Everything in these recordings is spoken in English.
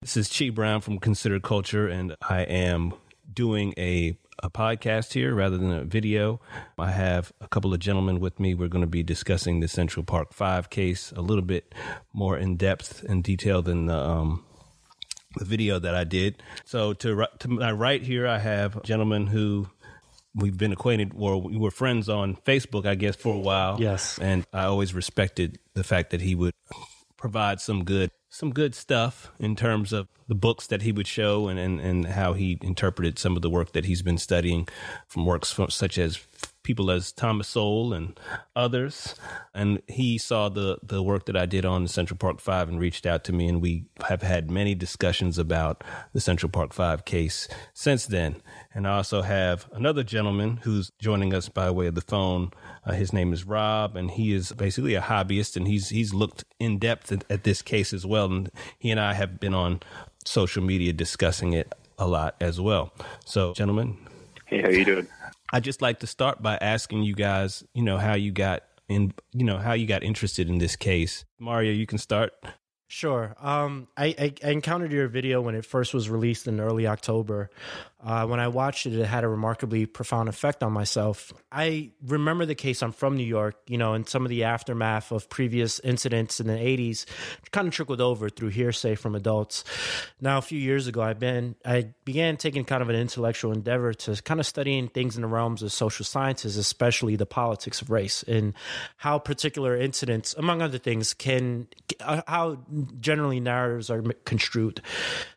This is Chi Brown from Considered Culture, and I am doing a podcast here rather than a video. I have a couple of gentlemen with me. We're going to be discussing the Central Park 5 case a little bit more in depth and detail than the video that I did. So to my right here, I have a gentleman who we've been acquainted, or we were friends on Facebook, I guess, for a while. Yes. And I always respected the fact that he would provide some good stuff in terms of the books that he would show and how he interpreted some of the work that he's been studying from works such as people as Thomas Sowell and others. And he saw the work that I did on the Central Park 5 and reached out to me, and we have had many discussions about the Central Park 5 case since then. And I also have another gentleman who's joining us by way of the phone. His name is Rob, and he is basically a hobbyist, and he's looked in depth at this case as well. And he and I have been on social media discussing it a lot as well. So, gentlemen. Hey, how you doing? I'd just like to start by asking you guys, how you got interested in this case. Mario, you can start. Sure. I encountered your video when it first was released in early October. When I watched it, it had a remarkably profound effect on myself. I remember the case. I'm from New York, and some of the aftermath of previous incidents in the 80s kind of trickled over through hearsay from adults. Now, a few years ago, I began taking kind of an intellectual endeavor to kind of studying things in the realms of social sciences, especially the politics of race, and how particular incidents, among other things, how generally narratives are construed.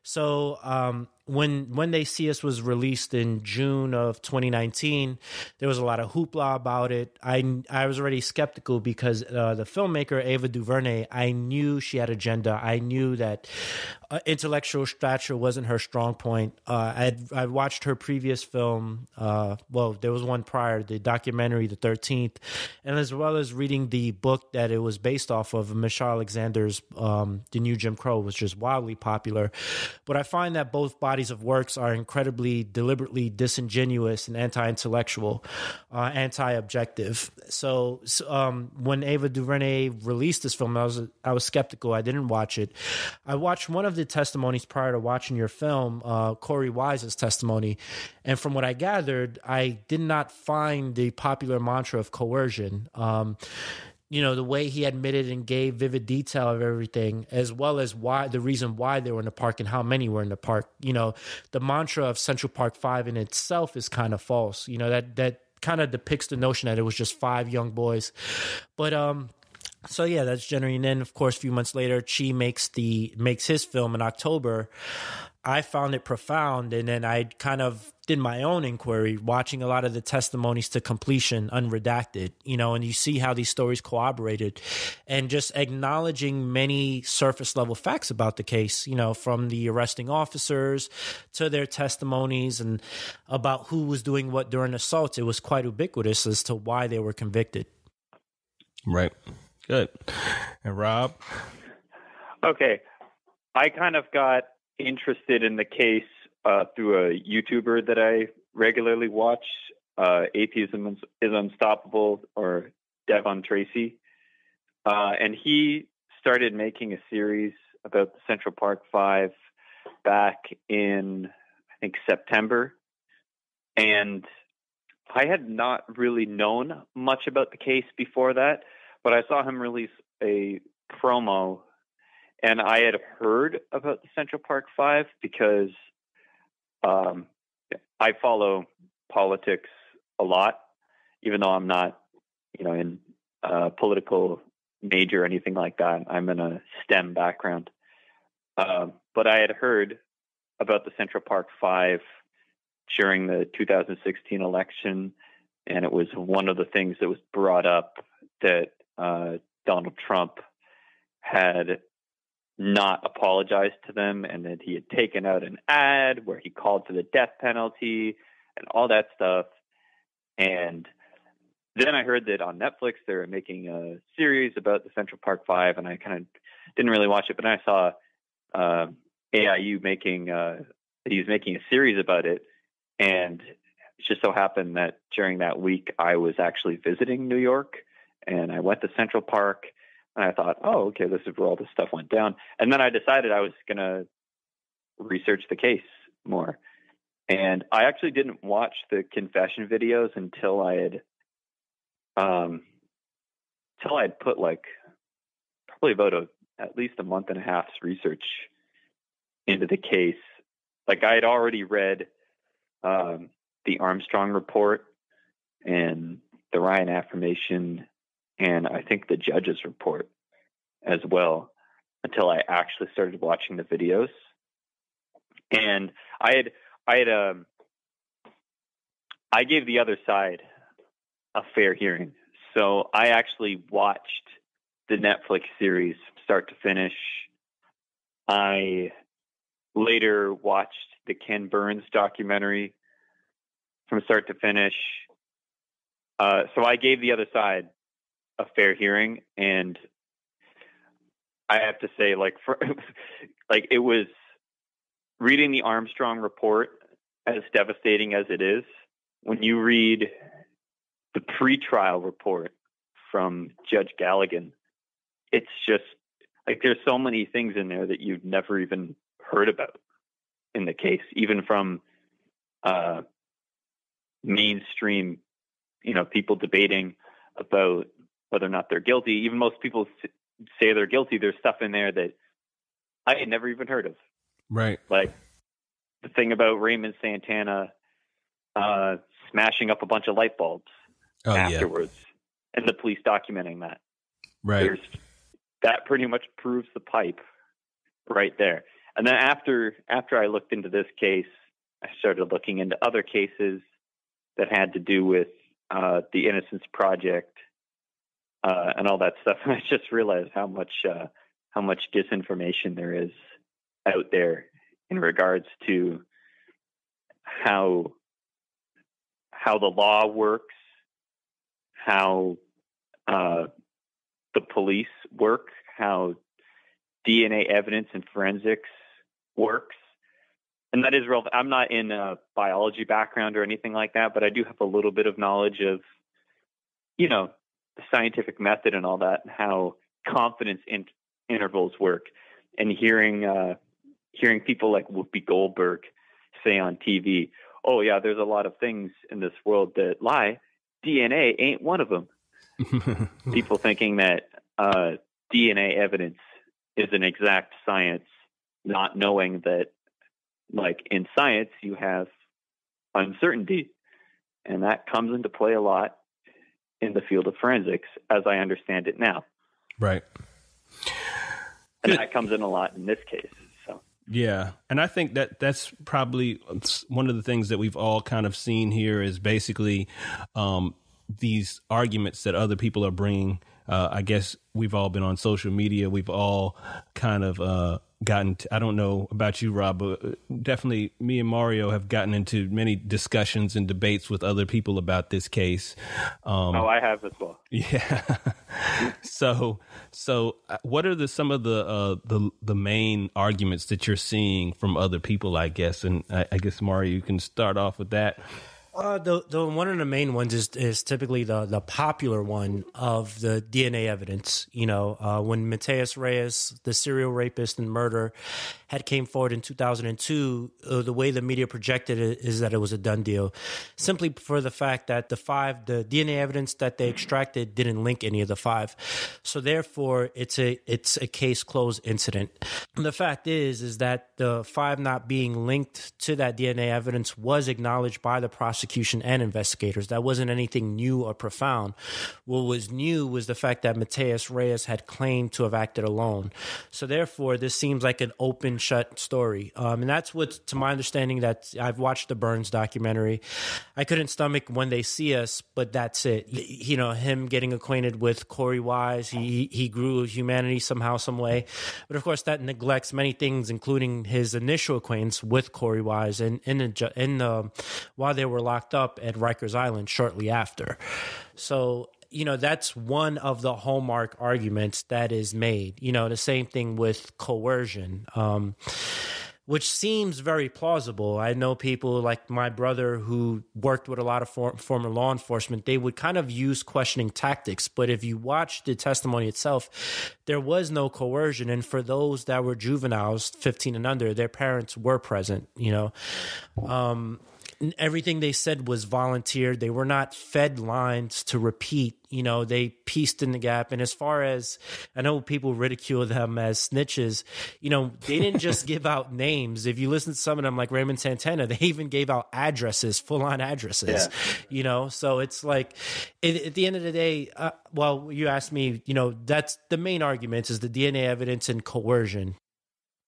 So, when They See Us was released in June of 2019, there was a lot of hoopla about it. I was already skeptical because the filmmaker Ava DuVernay, I knew she had agenda. I knew that intellectual stature wasn't her strong point. I watched her previous film. There was one prior, the documentary, The 13th, and as well as reading the book that it was based off of, Michelle Alexander's The New Jim Crow, which is wildly popular. But I find that both bodies of works are incredibly deliberately disingenuous and anti-intellectual, anti-objective. So when Ava DuVernay released this film, I was skeptical. I didn't watch it. I watched one of the testimonies prior to watching your film, Corey Wise's testimony, and from what I gathered, I did not find the popular mantra of coercion. The way he admitted and gave vivid detail of everything, as well as the reason why they were in the park and how many were in the park. The mantra of Central Park 5 in itself is kind of false. That kind of depicts the notion that it was just 5 young boys. But so yeah, that's generally. And then of course, a few months later, Chi makes his film in October. I found it profound, and then I kind of did my own inquiry, watching a lot of the testimonies to completion, unredacted, and you see how these stories corroborated, and just acknowledging many surface level facts about the case, from the arresting officers to their testimonies and about who was doing what during assaults. It was quite ubiquitous as to why they were convicted. Right. Good. And Rob? Okay. I kind of got interested in the case through a YouTuber that I regularly watch, Atheism is Unstoppable, or Devon Tracy. And he started making a series about the Central Park 5 back in, I think, September. And I had not really known much about the case before that, but I saw him release a promo, and I had heard about the Central Park 5 because I follow politics a lot, even though I'm not, in a political major or anything like that. I'm in a STEM background. But I had heard about the Central Park 5 during the 2016 election, and it was one of the things that was brought up that Donald Trump had not apologized to them, and that he had taken out an ad where he called for the death penalty and all that stuff. And then I heard that on Netflix they were making a series about the Central Park 5, and I kind of didn't really watch it, but then I saw AIU making a series about it, and it just so happened that during that week I was actually visiting New York, and I went to Central Park. And I thought, oh, okay, this is where all this stuff went down. And then I decided I was going to research the case more. And I actually didn't watch the confession videos until I had put like probably about at least a month and a half's research into the case. Like I had already read the Armstrong report and the Ryan affirmation, and I think the judge's report as well, until I actually started watching the videos. And I gave the other side a fair hearing. So I actually watched the Netflix series start to finish. I later watched the Ken Burns documentary from start to finish. So I gave the other side a fair hearing, and I have to say, like, it was reading the Armstrong report, as devastating as it is. When you read the pretrial report from Judge Galligan, it's just like there's so many things in there that you've never even heard about in the case, even from mainstream, people debating about whether or not they're guilty. Even most people say they're guilty. There's stuff in there that I had never even heard of. Right. Like the thing about Raymond Santana smashing up a bunch of light bulbs afterwards, and the police documenting that. Right. That pretty much proves the pipe right there. And then after I looked into this case, I started looking into other cases that had to do with the Innocence Project and all that stuff. And I just realized how much disinformation there is out there in regards to how the law works, how the police work, how DNA evidence and forensics works. And that is real. I'm not in a biology background or anything like that, but I do have a little bit of knowledge of, the scientific method and all that, and how confidence intervals work. And hearing people like Whoopi Goldberg say on TV, "Oh yeah, there's a lot of things in this world that lie. DNA ain't one of them." People thinking that DNA evidence is an exact science, not knowing that, like in science, you have uncertainty, and that comes into play a lot in the field of forensics, as I understand it now. Right. And that comes in a lot in this case. So yeah, and I think that's probably one of the things that we've all kind of seen here is basically these arguments that other people are bringing. I guess we've all been on social media. We've all kind of gotten I don't know about you, Rob, but definitely me and Mario have gotten into many discussions and debates with other people about this case. I have as well. Yeah. So what are some of the main arguments that you're seeing from other people, I guess? And I guess, Mario, you can start off with that. The one of the main ones is typically the popular one of the DNA evidence. When Matias Reyes, the serial rapist and murderer, had came forward in 2002, the way the media projected it is that it was a done deal, simply for the fact that the DNA evidence that they extracted didn't link any of the 5. So therefore, it's a case closed incident. And the fact is that the 5 not being linked to that DNA evidence was acknowledged by the prosecution and investigators. That wasn't anything new or profound. What was new was the fact that Matias Reyes had claimed to have acted alone. So therefore, this seems like an open shut story. And that's what, to my understanding, that I've watched the Burns documentary. I couldn't stomach When They See Us, but that's it. Him getting acquainted with Corey Wise, he grew humanity somehow, some way. But of course, that neglects many things, including his initial acquaintance with Corey Wise while they were locked up at Rikers Island shortly after. So, that's one of the hallmark arguments that is made. The same thing with coercion. which seems very plausible. I know people like my brother who worked with a lot of former law enforcement. They would kind of use questioning tactics. But if you watch the testimony itself, there was no coercion. And for those that were juveniles, 15 and under, their parents were present, everything they said was volunteered. They were not fed lines to repeat. They pieced in the gap. And as far as I know, people ridicule them as snitches. They didn't just give out names. If you listen to some of them, like Raymond Santana, they even gave out addresses, full on addresses. Yeah. So it's like at the end of the day, you asked me. That's the main argument is the DNA evidence and coercion.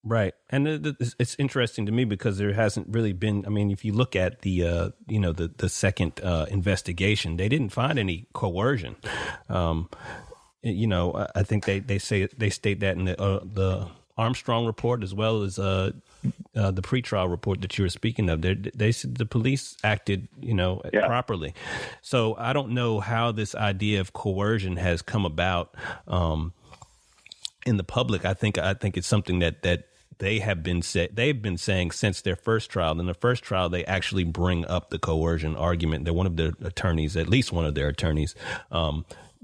Right. And it's interesting to me because there hasn't really been, if you look at the second investigation, they didn't find any coercion. I think they state that in the Armstrong report as well as the pretrial report that you were speaking of. They said the police acted, properly. So I don't know how this idea of coercion has come about in the public. I think it's something that they've been saying since their first trial. In the first trial, they actually bring up the coercion argument. That one of their attorneys, at least one of their attorneys,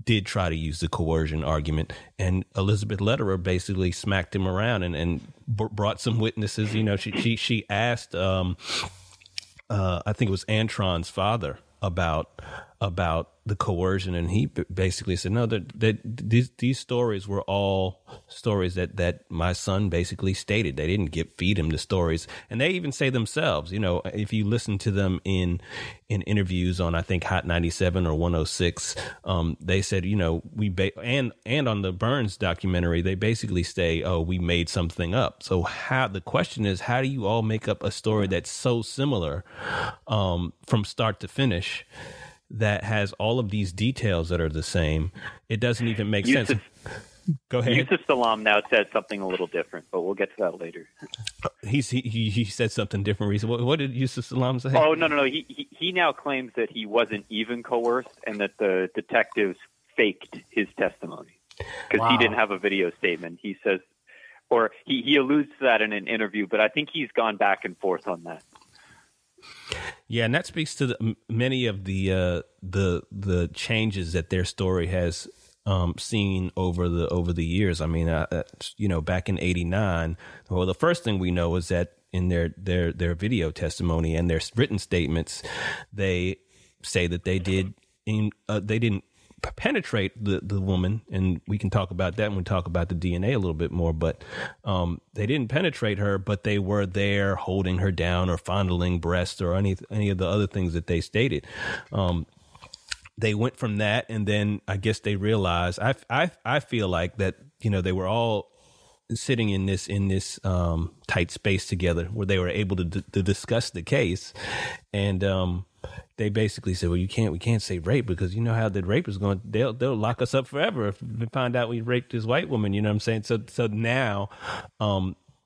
did try to use the coercion argument, and Elizabeth Lederer basically smacked him around and brought some witnesses. She asked, I think it was Antron's father about the coercion, and he basically said, no, that these stories were all stories that my son basically stated. They didn't feed him the stories. And they even say themselves, if you listen to them in interviews on, I think, Hot 97 or 106, they said, and on the Burns documentary, they basically say, oh, we made something up. So the question is, how do you all make up a story that's so similar from start to finish, that has all of these details that are the same? It doesn't even make sense. Go ahead. Yusuf Salam now said something a little different, but we'll get to that later. He said something different recently. What did Yusuf Salam say? Oh, no. He now claims that he wasn't even coerced and that the detectives faked his testimony because he didn't have a video statement. He says, or he alludes to that in an interview, but I think he's gone back and forth on that. Yeah, and that speaks to many of the changes that their story has seen over the years. Back in '89, well, the first thing we know is that in their video testimony and their written statements, they say that they didn't penetrate the woman, and we can talk about that when we talk about the DNA a little bit more, but they didn't penetrate her, but they were there holding her down or fondling breasts or any of the other things that they stated. They went from that, and then I guess they realized, I feel like that, they were all sitting in this tight space together where they were able to discuss the case, and they basically said, well, we can't say rape because you know how the rape is going. They'll lock us up forever if they find out we raped this white woman. You know what I'm saying? So now,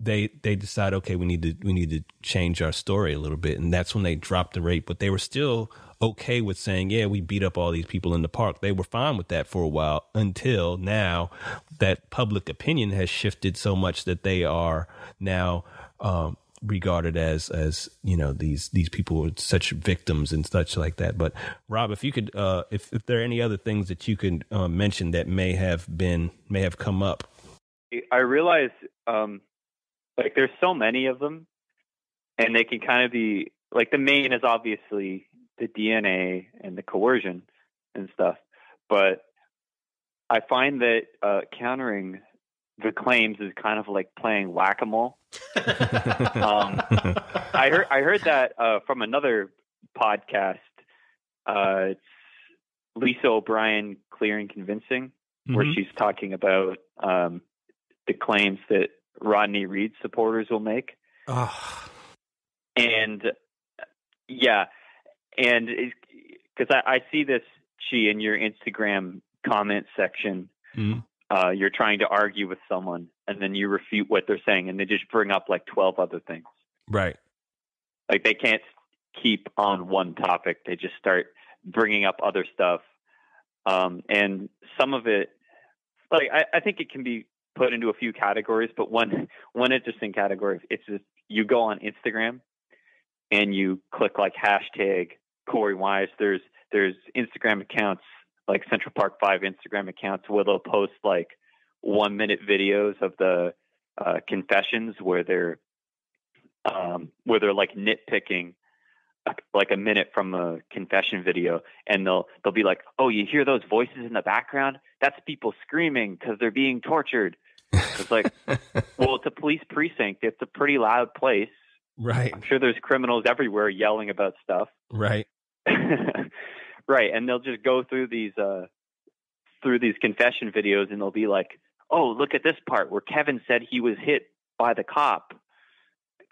they decide, okay, we need to change our story a little bit, and that's when they dropped the rape. But they were still okay with saying, yeah, we beat up all these people in the park. They were fine with that for a while until now that public opinion has shifted so much that they are now regarded as these people were such victims and such like that. But Rob, if you could, if there are any other things that you could mention that may have come up. I realize there's so many of them, and they can kind of be like, the main is obviously the DNA and the coercion and stuff, but I find that countering the claims is kind of like playing whack-a-mole. I heard that from another podcast. It's Lisa O'Brien, Clear and Convincing, where she's talking about the claims that Rodney Reed supporters will make. And yeah, and because I see this, in your Instagram comment section, you're trying to argue with someone, and then you refute what they're saying, and they just bring up like 12 other things. Right. Like they can't keep on one topic. They just start bringing up other stuff. And some of it, like I think it can be put into a few categories, but one interesting category, it's just you go on Instagram and you click like hashtag Corey Wise, there's Instagram accounts like Central Park 5 Instagram accounts where they'll post like 1-minute videos of the confessions where they're like nitpicking like a minute from a confession video, and they'll be like, oh, you hear those voices in the background? That's people screaming because they're being tortured. It's like, well, it's a police precinct. It's a pretty loud place. Right. I'm sure there's criminals everywhere yelling about stuff. Right. Right. And they'll just go through these confession videos, and they'll be like, oh, look at this part where Kevin said he was hit by the cop,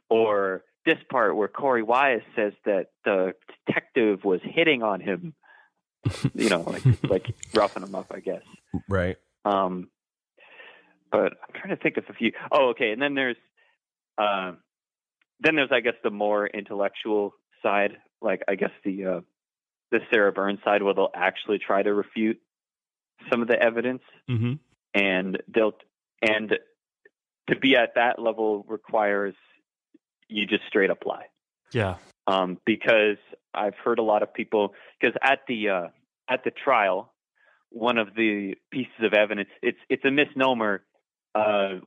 or this part where Corey Wise says that the detective was hitting on him, like roughing him up, I guess. Right. But I'm trying to think of a few. Oh, okay. And then there's, I guess, the more intellectual side, like I guess the Sarah Burns side, where they'll actually try to refute some of the evidence, mm-hmm. and to be at that level requires you just straight up lie. Yeah. Because I've heard a lot of people, because at the trial, one of the pieces of evidence, it's a misnomer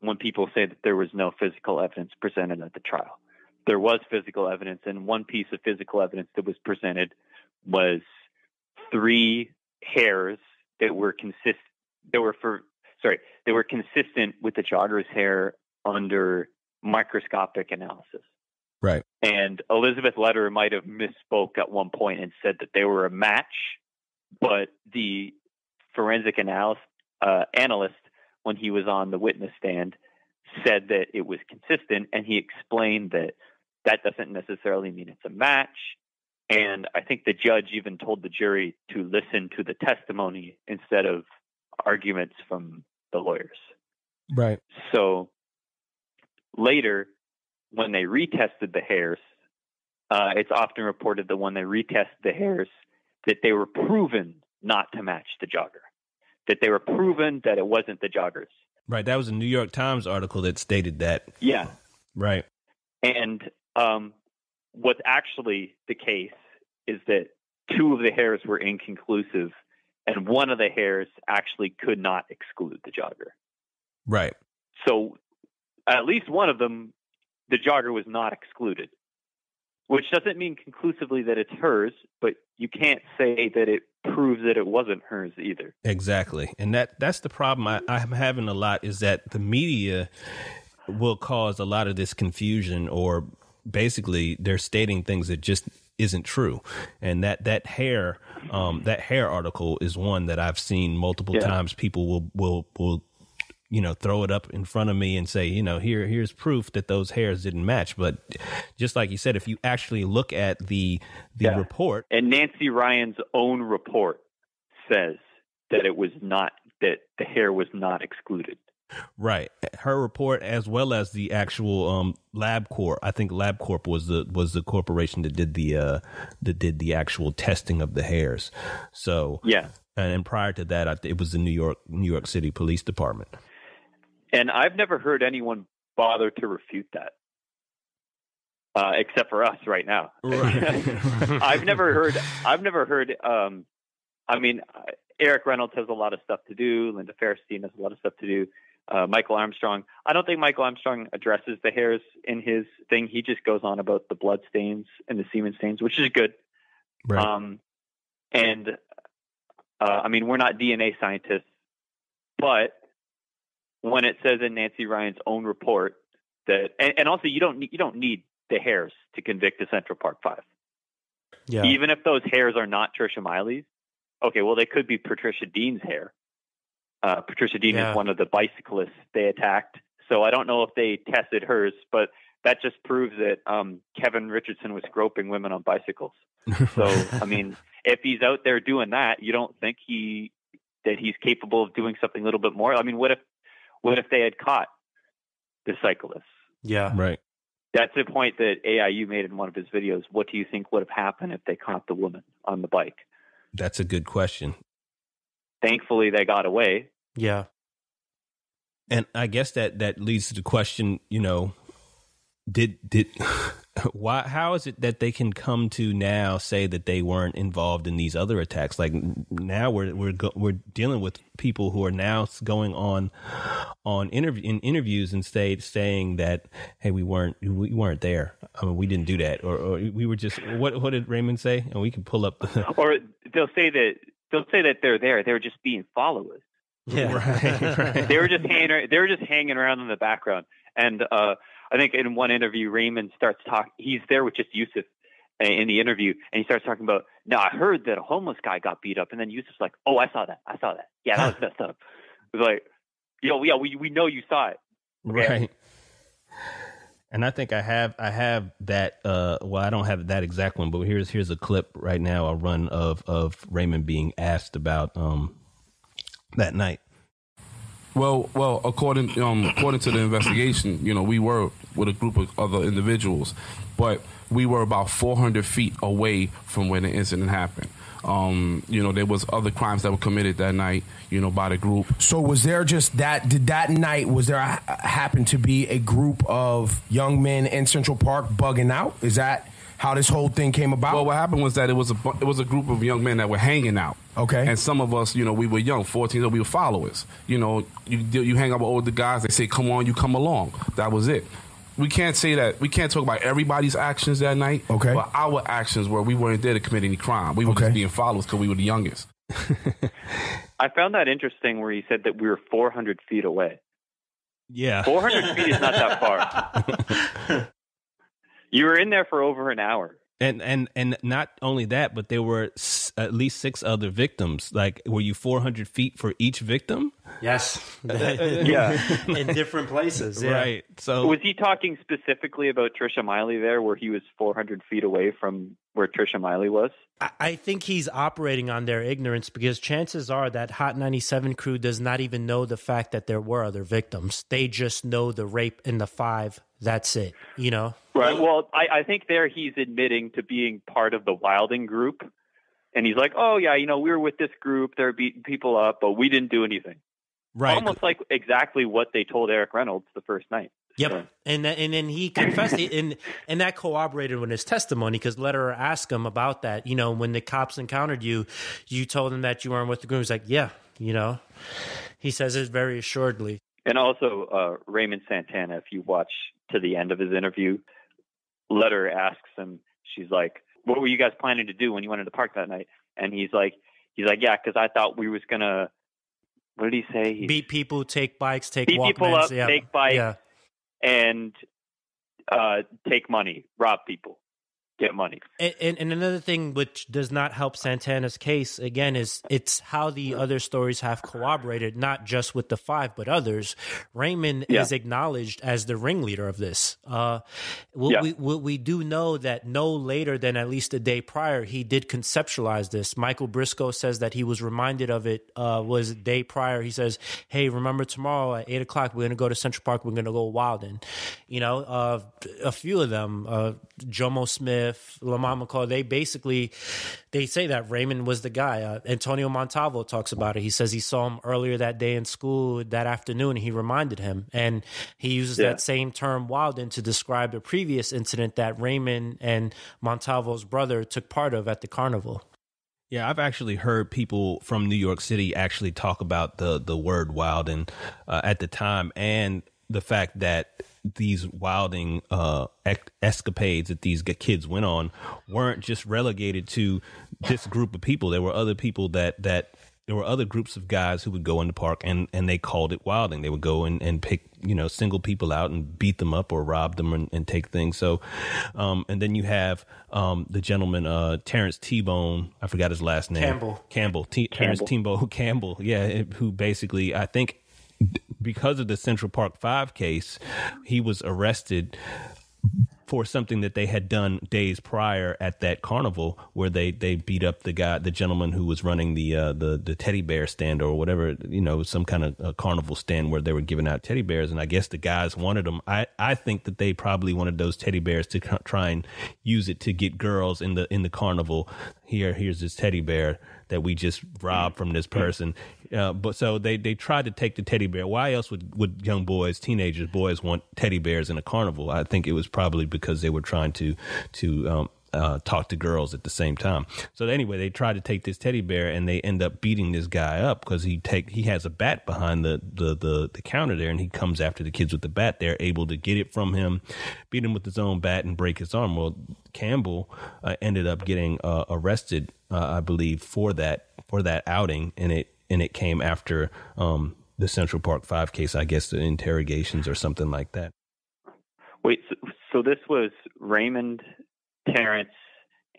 when people say that there was no physical evidence presented at the trial. There was physical evidence, and one piece of physical evidence that was presented was 3 hairs that were consistent with the jogger's hair under microscopic analysis. Right. And Elizabeth Lederer might have misspoke at one point and said that they were a match, but the forensic analyst, when he was on the witness stand, said that it was consistent, and he explained that doesn't necessarily mean it's a match. And I think the judge even told the jury to listen to the testimony instead of arguments from the lawyers. Right. So later, when they retested the hairs, it's often reported that when they retested the hairs, that they were proven not to match the jogger, that they were proven that it wasn't the jogger's. Right. That was a New York Times article that stated that. Yeah. Right. And what's actually the case is that 2 of the hairs were inconclusive, and one of the hairs actually could not exclude the jogger. Right. So at least one of them, the jogger was not excluded, which doesn't mean conclusively that it's hers, but you can't say that it proves that it wasn't hers either. Exactly. And that's the problem I'm having a lot, is that the media will cause a lot of this confusion, or basically they're stating things that just isn't true. And that hair article is one that I've seen multiple times. People will throw it up in front of me and say, here's proof that those hairs didn't match. But just like you said, if you actually look at the report, and Nancy Ryan's own report says that it was not, that the hair was not excluded. Right. Her report, as well as the actual LabCorp. I think LabCorp was the corporation that did the actual testing of the hairs. So yeah. And prior to that, it was the New York City Police Department. And I've never heard anyone bother to refute that, except for us right now. Right. I've never heard. Eric Reynolds has a lot of stuff to do. Linda Fairstein has a lot of stuff to do. Michael Armstrong. I don't think Michael Armstrong addresses the hairs in his thing. He just goes on about the blood stains and the semen stains, which is good. Right. We're not DNA scientists, but when it says in Nancy Ryan's own report that, and also you don't need the hairs to convict a Central Park 5. Yeah. Even if those hairs are not Trisha Miley's, okay, well, they could be Patricia Dean's hair. Patricia Dean is one of the bicyclists they attacked. So I don't know if they tested hers, but that just proves that Kevin Richardson was groping women on bicycles. So, if he's out there doing that, you don't think he's capable of doing something a little bit more? What if they had caught the cyclist? Yeah. Right. That's the point that AIU made in one of his videos. What do you think would have happened if they caught the woman on the bike? That's a good question. Thankfully, they got away. Yeah. And I guess that leads to the question, did why? How is it that they can come to now say that they weren't involved in these other attacks? Like now we're dealing with people who are now going on interviews and saying that, hey, we weren't there. I mean, we didn't do that, or we were just what did Raymond say? And we can pull up or they'll say that they're there. They're just being followers. Yeah, right. They were just hanging around in the background. And I think in one interview, Raymond starts talking. He's there with just Yusuf in the interview, and he starts talking about, "No, I heard that a homeless guy got beat up," and then Yusuf's like, "Oh, I saw that. Yeah, that was messed up." It was like, "Yo, yeah, we know you saw it." Okay? Right. And I think I have that. Well, I don't have that exact one, but here's a clip right now. A run of Raymond being asked about that night. Well, according to the investigation, we were with a group of other individuals, but we were about 400 feet away from where the incident happened. There was other crimes that were committed that night, by the group. So was there just that night, was there happen to be a group of young men in Central Park bugging out? Is that how this whole thing came about? Well, what happened was that it was a group of young men that were hanging out. Okay. And some of us, we were young, 14, we were followers. You hang out with older guys, they say, come on, you come along. That was it. We can't say that. We can't talk about everybody's actions that night. Okay. But our actions were, we weren't there to commit any crime. We were just being followers because we were the youngest. I found that interesting where he said that we were 400 feet away. Yeah. 400 feet is not that far. You were in there for over an hour. And not only that, but there were at least 6 other victims. Like, were you 400 feet for each victim? Yes. Yeah. In different places. Yeah. Right. So was he talking specifically about Trisha Miley there, where he was 400 feet away from where Trisha Miley was? I think he's operating on their ignorance, because chances are that Hot 97 crew does not even know the fact that there were other victims. They just know the rape and the 5. That's it, Right. Well, I think there he's admitting to being part of the Wilding group. And he's like, oh, yeah, we were with this group. They're beating people up, but we didn't do anything. right. Almost like exactly what they told Eric Reynolds the first night. Yep. So. And then he confessed it, and that corroborated with his testimony, because Lederer asked him about that. When the cops encountered you, you told him that you weren't with the group. He's like, yeah, he says it very assuredly. And also Raymond Santana, if you watch to the end of his interview, Lederer asks him, she's like, what were you guys planning to do when you went to the park that night? And he's like, yeah, because I thought we was going to, what did he say? Beat people, take bikes, take beat people Walkmans, up, take bikes, and take money, rob people, get money. And another thing which does not help Santana's case, again, is it's how the other stories have corroborated, not just with the 5, but others. Raymond is acknowledged as the ringleader of this. We do know that no later than at least a day prior, he did conceptualize this. Michael Briscoe says that he was reminded of it was a day prior. He says, hey, remember tomorrow at 8 o'clock, we're going to go to Central Park. We're going to go Wildin'. A few of them, Jomo Smith, Lamont McCall, they say that Raymond was the guy. Antonio Montalvo talks about it. He says he saw him earlier that day in school, that afternoon, and he reminded him. And he uses that same term, Wildin', to describe a previous incident that Raymond and Montalvo's brother took part of at the carnival. Yeah, I've actually heard people from New York City actually talk about the word Wildin' at the time, and the fact that these wilding escapades that these kids went on weren't just relegated to this group of people. There were other people that there were other groups of guys who would go in the park and they called it wilding. They would go and pick, single people out and beat them up or rob them and take things. So, and then you have the gentleman, Terrence T-Bone, I forgot his last name. Terrence T-Bone Campbell. Yeah. Who basically, I think, because of the Central Park 5 case, he was arrested for something that they had done days prior at that carnival, where they beat up the gentleman who was running the teddy bear stand or whatever, some kind of a carnival stand where they were giving out teddy bears. And I guess the guys wanted them. I think that they probably wanted those teddy bears to try and use it to get girls in the carnival here's this teddy bear that we just robbed from this person. But so they tried to take the teddy bear. Why else would young boys, teenagers, boys want teddy bears in a carnival? I think it was probably because they were trying to talk to girls at the same time. So anyway, they tried to take this teddy bear and they end up beating this guy up because he has a bat behind the counter there, and he comes after the kids with the bat. They're able to get it from him, beat him with his own bat, and break his arm. Well, Campbell ended up getting arrested, I believe, for that outing, and it came after the Central Park 5 case, I guess, the interrogations or something like that. Wait, so this was Raymond, Terrence,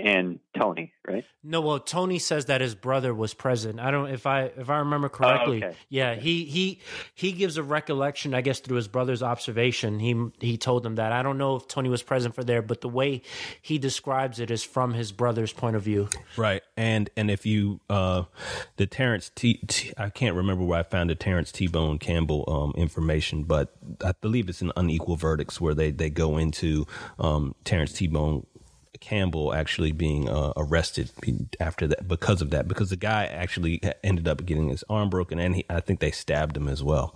and Tony, right? No, well, Tony says that his brother was present. I don't if I remember correctly. Okay. Yeah, he gives a recollection, I guess, through his brother's observation. He told him that. I don't know if Tony was present for there, but the way he describes it is from his brother's point of view. Right, and if you the Terrence I can't remember where I found the Terrence T-Bone Campbell information, but I believe it's in Unequal Verdicts where they go into Terrence T-Bone Campbell actually being arrested after that because the guy actually ended up getting his arm broken, and I think they stabbed him as well.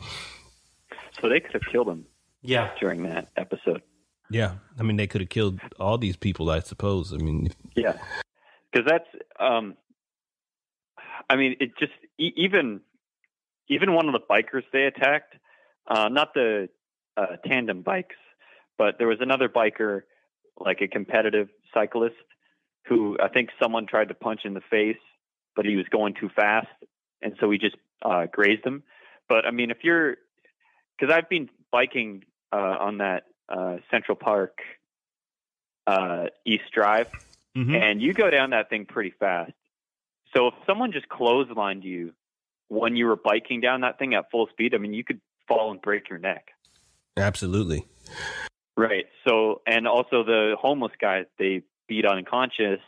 So they could have killed him. Yeah, during that episode. Yeah, I mean, they could have killed all these people, I suppose. I mean, yeah, because that's. I mean, it just even one of the bikers they attacked, not the tandem bikes, but there was another biker, like a competitive cyclist, who I think someone tried to punch in the face, but he was going too fast, and so he just grazed him. But I mean, because I've been biking on that Central Park East Drive, and you go down that thing pretty fast. So if someone just clotheslined you when you were biking down that thing at full speed, I mean, you could fall and break your neck. Absolutely. Right. So, and also the homeless guy they beat unconscious,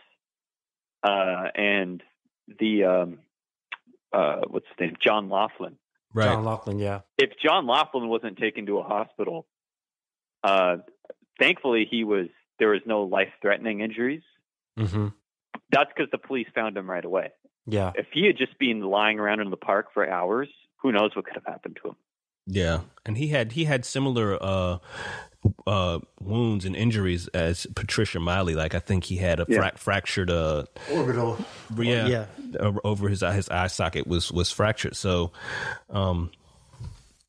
and the what's his name, John Laughlin. Right. John Laughlin, yeah. If John Laughlin wasn't taken to a hospital, thankfully there was no life-threatening injuries. Mm-hmm. That's because the police found him right away. Yeah. If he had just been lying around in the park for hours, who knows what could have happened to him. Yeah, and he had similar wounds and injuries as Patricia Miley. Like I think he had a fractured orbital. Yeah, over his eye socket was fractured. So,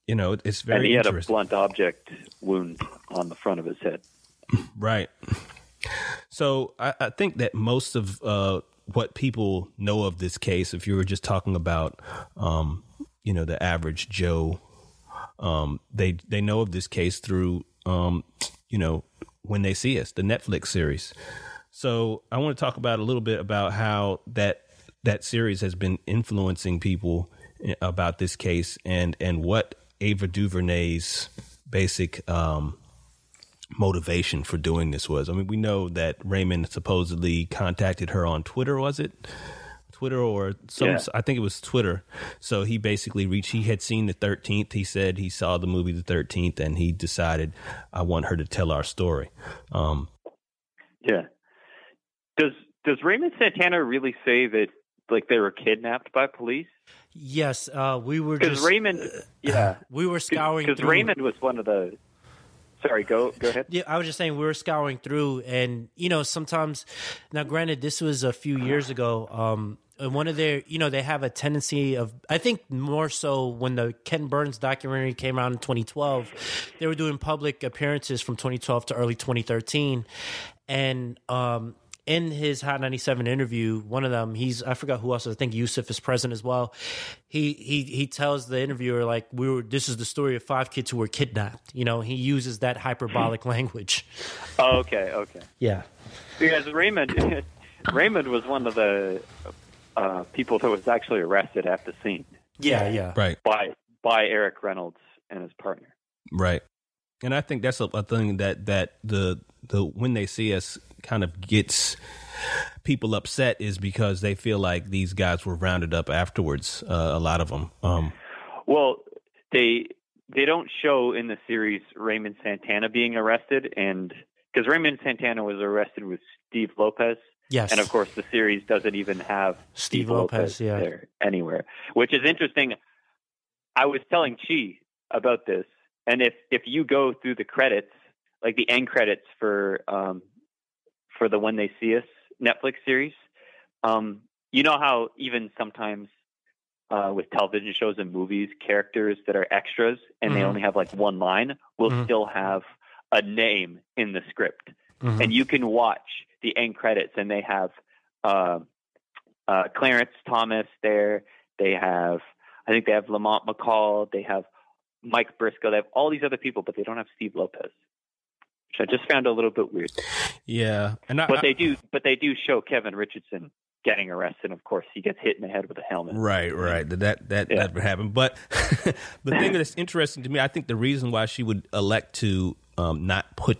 it's very. And he had a blunt object wound on the front of his head. Right. So I think that most of what people know of this case, if you were just talking about, the average Joe. They know of this case through, When They See Us, the Netflix series. So I want to talk about a little bit about how that series has been influencing people about this case and what Ava DuVernay's basic motivation for doing this was. I mean, we know that Raymond supposedly contacted her on Twitter, was it? Twitter or I think it was Twitter. So he basically he had seen the 13th. He said he saw the movie The 13th and he decided, I want her to tell our story. Yeah. Does Raymond Santana really say that like they were kidnapped by police? Yes. We were just Raymond. Yeah. We were scouring because Raymond was one of the. Sorry, go ahead. Yeah, I was just saying we were scouring through, and sometimes. Now, granted, this was a few years ago. One of their, they have a tendency of, I think more so when the Ken Burns documentary came out in 2012, they were doing public appearances from 2012 to early 2013, and in his Hot 97 interview, one of them, I forgot who else. I think Yusuf is present as well. He tells the interviewer like this is the story of 5 kids who were kidnapped. He uses that hyperbolic language. Oh, okay. Yeah, because Raymond was one of the people that was actually arrested at the scene. Yeah, right. By Eric Reynolds and his partner. Right, and I think that's a thing that the When They See Us kind of gets people upset is because they feel like these guys were rounded up afterwards. A lot of them. Well, they don't show in the series Raymond Santana being arrested, and because Raymond Santana was arrested with Steve Lopez, Yes. And of course, the series doesn't even have Steve Lopez there anywhere, which is interesting. I was telling Chi about this, and if you go through the credits, like the end credits for the When They See Us Netflix series, you know how even sometimes with television shows and movies, characters that are extras and they only have like one line will still have a name in the script, and you can watch the end credits, and they have Clarence Thomas there. They have, I think they have Lamont McCall. They have Mike Briscoe. They have all these other people, but they don't have Steve Lopez, which I just found a little bit weird. Yeah, But they do show Kevin Richardson getting arrested. Of course, he gets hit in the head with a helmet. Right. That would happen. But the thing that's interesting to me, I think the reason why she would elect to not put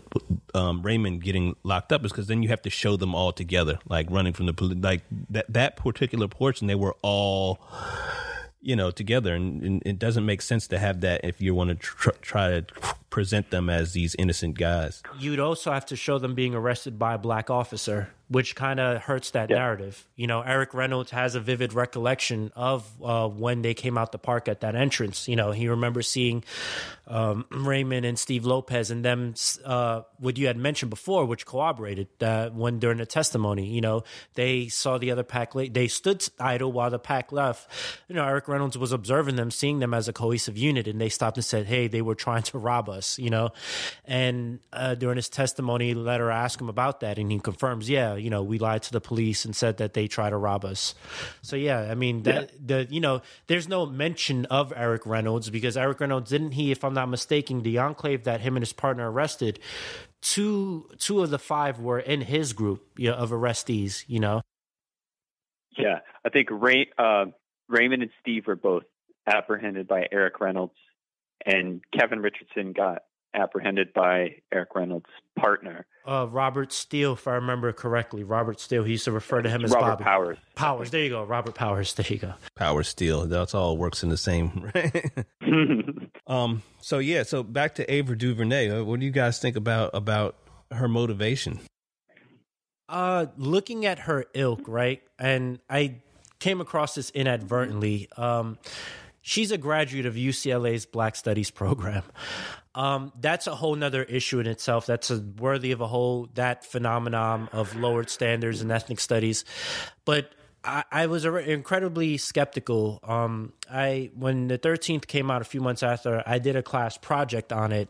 Raymond getting locked up is because then you have to show them all together, like running from the police. Like that particular portion, they were all, together, and it doesn't make sense to have that if you want to try to present them as these innocent guys. You'd also have to show them being arrested by a black officer, which kind of hurts that narrative. Eric Reynolds has a vivid recollection of when they came out the park at that entrance. He remembers seeing Raymond and Steve Lopez and them, what you had mentioned before, which corroborated when during the testimony, they saw the other pack, they stood idle while the pack left. Eric Reynolds was observing them, seeing them as a cohesive unit, and they stopped and said, hey, they were trying to rob us, and during his testimony, let her ask him about that, and he confirms, we lied to the police and said that they tried to rob us. So there's no mention of Eric Reynolds, because Eric Reynolds, didn't he, if I'm not mistaken, the enclave that him and his partner arrested, two of the five were in his group of arrestees. Yeah, I think Raymond and Steve were both apprehended by Eric Reynolds, and Kevin Richardson got apprehended by Eric Reynolds' partner. Robert Steele, if I remember correctly. Robert Steele, he used to refer to him as Robert Bobby. Powers. Powers, there you go. Robert Powers, there you go. Powers Steele, that's all works in the same. So back to Ava DuVernay. What do you guys think about her motivation? Looking at her ilk, right? And I came across this inadvertently. She's a graduate of UCLA's Black Studies program. That's a whole nother issue in itself. That's worthy of that phenomenon of lowered standards in ethnic studies. But I was incredibly skeptical. When the 13th came out a few months after, I did a class project on it.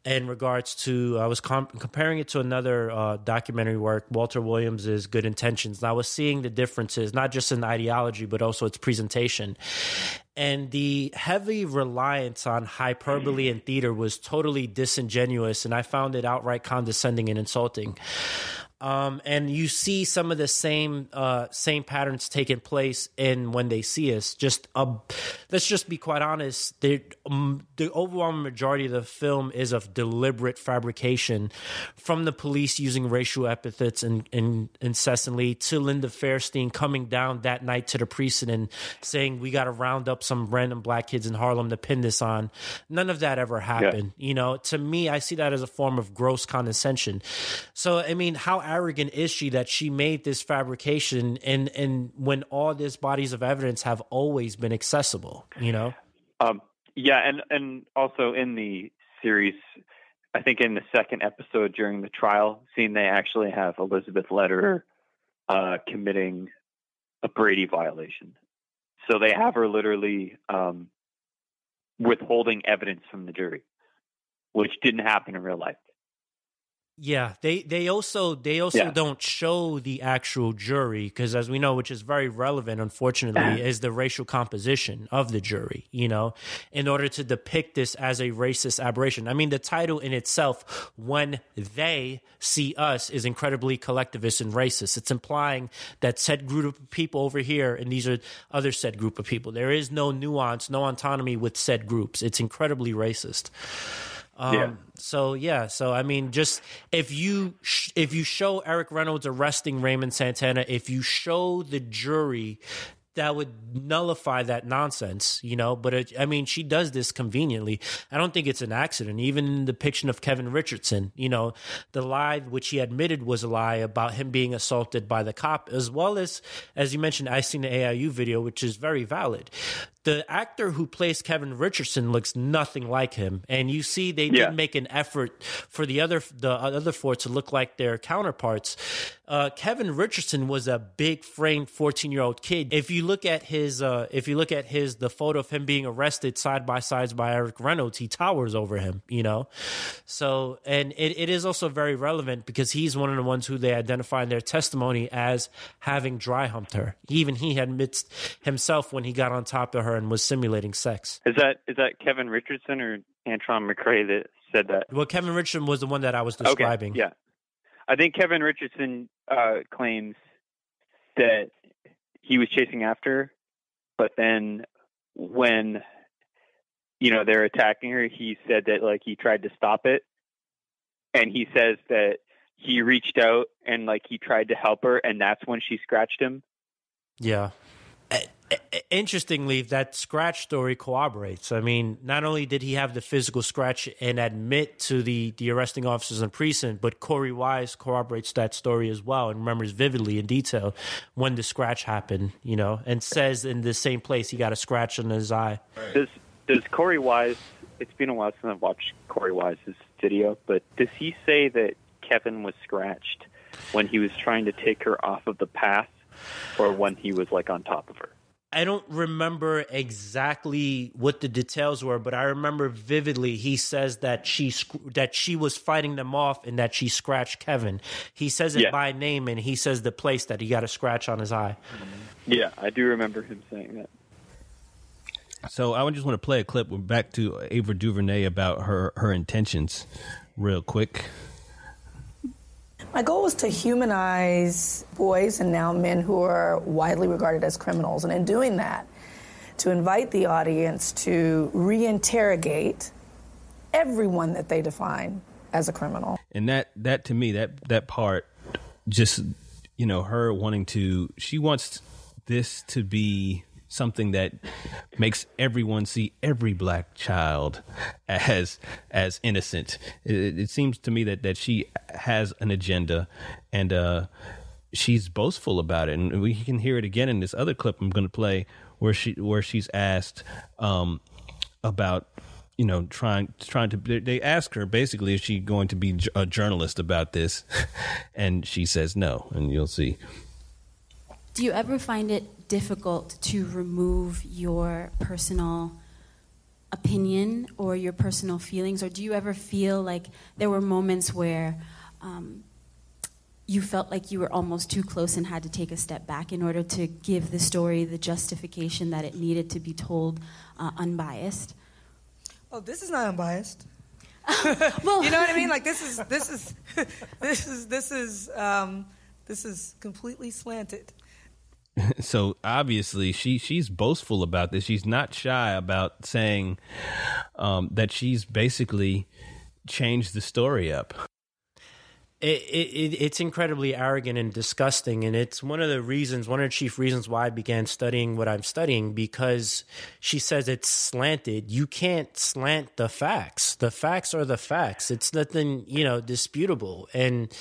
In regards to, I was comparing it to another documentary work, Walter Williams's Good Intentions. And I was seeing the differences, not just in ideology, but also its presentation. And the heavy reliance on hyperbole and theater was totally disingenuous, and I found it outright condescending and insulting. And you see some of the same patterns taking place in When They See Us. Let's just be quite honest. The overwhelming majority of the film is of deliberate fabrication, from the police using racial epithets and incessantly, to Linda Fairstein coming down that night to the precinct and saying, we got to round up some random black kids in Harlem to pin this on. None of that ever happened. To me, I see that as a form of gross condescension. So, I mean, how arrogant is she that she made this fabrication and when all these bodies of evidence have always been accessible, and also in the series, I think in the second episode during the trial scene, they actually have Elizabeth Lederer committing a Brady violation. So they have her literally withholding evidence from the jury, which didn't happen in real life. Yeah, they also don't show the actual jury, because as we know, which is very relevant, unfortunately, is the racial composition of the jury, in order to depict this as a racist aberration. I mean, the title in itself, When They See Us, is incredibly collectivist and racist. It's implying that said group of people over here, and these are other said group of people. There is no nuance, no autonomy with said groups. It's incredibly racist. So I mean, just if you show Eric Reynolds arresting Raymond Santana, if you show the jury that would nullify that nonsense, you know. But I mean, she does this conveniently. I don't think it's an accident. Even in the depiction of Kevin Richardson, you know, the lie which he admitted was a lie about him being assaulted by the cop, as well as you mentioned, I seen the AIU video, which is very valid. The actor who plays Kevin Richardson looks nothing like him, and you see they did make an effort for the other four to look like their counterparts. Kevin Richardson was a big framed 14-year-old kid. If you look at the photo of him being arrested side by side by Eric Reynolds, he towers over him, you know. So, and it is also very relevant because he's one of the ones who they identify in their testimony as having dry humped her. Even he admits himself when he got on top of her and was simulating sex. Is that Kevin Richardson or Antron McCray that said that? Well, Kevin Richardson was the one that I was describing. Okay, yeah. I think Kevin Richardson claims that he was chasing after her, but then when, you know, they're attacking her, he said that, like, he tried to stop it. And he says that he reached out and, like, he tried to help her, and that's when she scratched him. Yeah. Interestingly, that scratch story corroborates. I mean, not only did he have the physical scratch and admit to the arresting officers in precinct, but Corey Wise corroborates that story as well and remembers vividly in detail when the scratch happened, you know, and says in the same place he got a scratch on his eye. Does Corey Wise, it's been a while since I've watched Corey Wise's video, but does he say that Kevin was scratched when he was trying to take her off of the path or when he was, like, on top of her? I don't remember exactly what the details were, but I remember vividly he says that she was fighting them off and that she scratched Kevin. He says it by name, and he says the place that he got a scratch on his eye. Yeah, I do remember him saying that. So I just want to play a clip. We're back to Ava DuVernay about her intentions real quick. My goal was to humanize boys and now men who are widely regarded as criminals. And in doing that, to invite the audience to reinterrogate everyone that they define as a criminal. And that to me, that part, just, you know, her wanting to, she wants this to be something that makes everyone see every black child as innocent. It seems to me that she has an agenda, and she's boastful about it. And we can hear it again in this other clip I'm going to play, where she's asked about, you know, trying to. They ask her basically, is she going to be a journalist about this, and she says no, and you'll see. Do you ever find it difficult to remove your personal opinion or your personal feelings? Or do you ever feel like there were moments where you felt like you were almost too close and had to take a step back in order to give the story the justification that it needed to be told unbiased? Oh, this is not unbiased. Well, you know what I mean? Like this is completely slanted. So obviously she's boastful about this. She's not shy about saying that she's basically changed the story up. It's incredibly arrogant and disgusting, and it's one of the chief reasons why I began studying what I'm studying, because she says it's slanted. You can't slant the facts. The facts are the facts. It's nothing, you know, disputable. And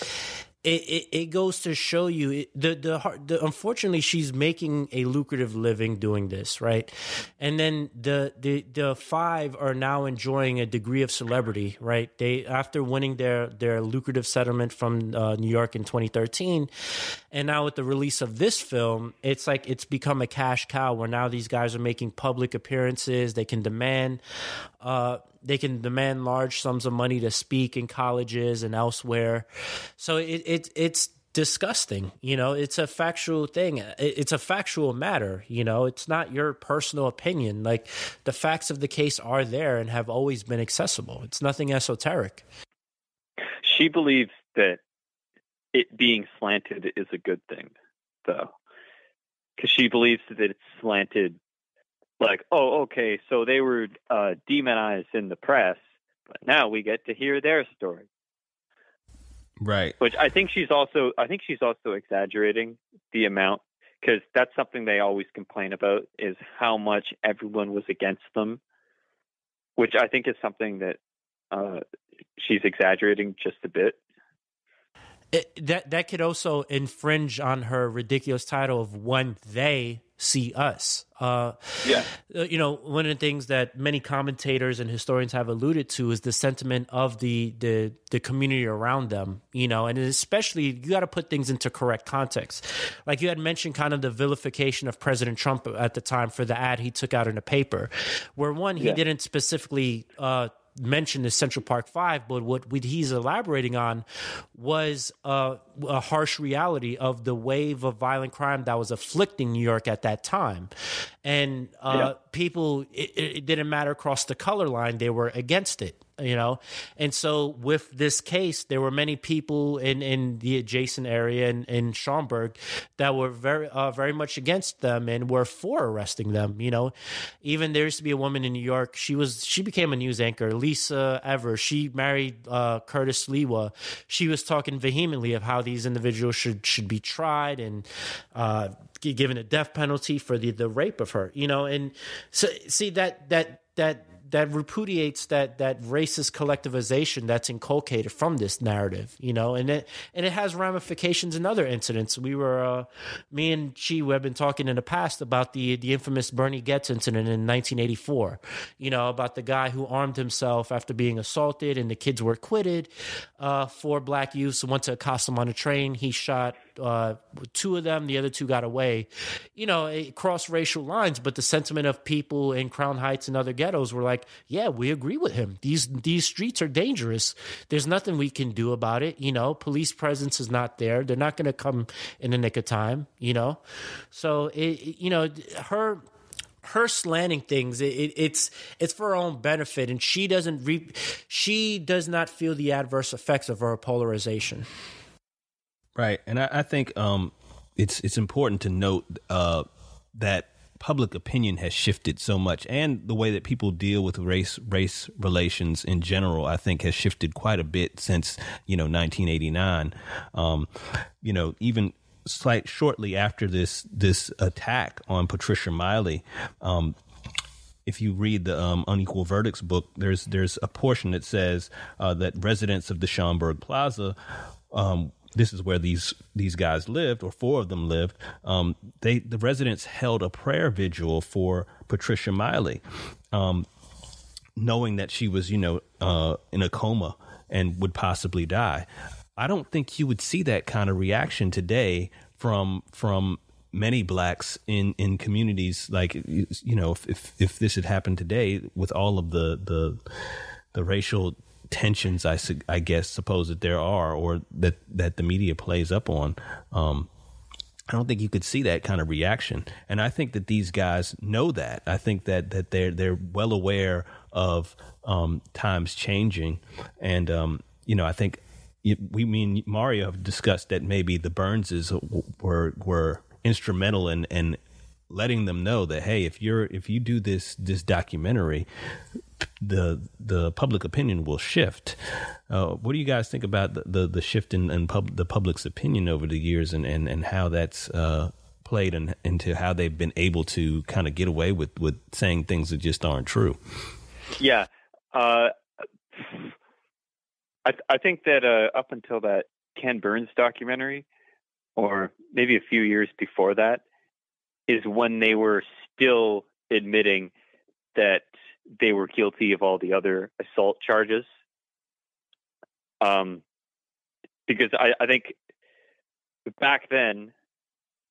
it goes to show you unfortunately she's making a lucrative living doing this, right? And then the five are now enjoying a degree of celebrity, right? They, after winning their lucrative settlement from New York in 2013, and now with the release of this film, it's like it's become a cash cow where now these guys are making public appearances. They can demand large sums of money to speak in colleges and elsewhere. So it's disgusting. You know, it's a factual thing. It's a factual matter. You know, it's not your personal opinion. Like, the facts of the case are there and have always been accessible. It's nothing esoteric. She believes that it being slanted is a good thing, though, because she believes that it's slanted. Like, oh, okay, so they were demonized in the press, but now we get to hear their story. Right. Which I think she's also exaggerating the amount, because that's something they always complain about, is how much everyone was against them, which I think is something that she's exaggerating just a bit. That could also infringe on her ridiculous title of "When They See Us." You know, one of the things that many commentators and historians have alluded to is the sentiment of the community around them. You know, and especially you got to put things into correct context. Like you had mentioned, kind of the vilification of President Trump at the time for the ad he took out in the paper, where he didn't specifically mentioned the Central Park Five, but what he's elaborating on was a harsh reality of the wave of violent crime that was afflicting New York at that time. And people, it didn't matter across the color line, they were against it. You know, and so with this case, there were many people in the adjacent area in Schaumburg that were very much against them and were for arresting them. You know, even there used to be a woman in New York. She became a news anchor, Lisa Evers. She married Curtis Lewa. She was talking vehemently of how these individuals should be tried and given a death penalty for the rape of her. You know, and so see that repudiates that racist collectivization that's inculcated from this narrative, you know, and it has ramifications in other incidents. We were, me and Chi, we have been talking in the past about the infamous Bernie Goetz incident in 1984, you know, about the guy who armed himself after being assaulted and the kids were acquitted. 4 black youths went to accost him on a train. He shot 2 of them, the other 2 got away. You know, it crossed racial lines, but the sentiment of people in Crown Heights and other ghettos were like, yeah, we agree with him. These streets are dangerous. There's nothing we can do about it. You know, police presence is not there. They're not going to come in the nick of time, you know? So, you know, her slanting things, it's for her own benefit, and she does not feel the adverse effects of her polarization. Right, and I think it's important to note that public opinion has shifted so much, and the way that people deal with race relations in general, I think, has shifted quite a bit since 1989. You know, even shortly after this attack on Patricia Miley. If you read the Unequal Verdicts book, there's a portion that says that residents of the Schaumburg Plaza, this is where these guys lived, or 4 of them lived. The residents held a prayer vigil for Patricia Miley, knowing that she was, in a coma and would possibly die. I don't think you would see that kind of reaction today from many blacks in communities. Like, if this had happened today with all of the racial tensions, I guess suppose that there are, or that the media plays up on, I don't think you could see that kind of reaction. And I think that these guys know that. I think that they're well aware of times changing, and I think me and Mario have discussed that maybe the Burnses were instrumental in letting them know that, hey, if you do this documentary, the public opinion will shift. What do you guys think about the shift in the public's opinion over the years, and how that's played into how they've been able to kind of get away with saying things that just aren't true? Yeah. I think that up until that Ken Burns documentary, or maybe a few years before that, is when they were still admitting that they were guilty of all the other assault charges. Because I think back then,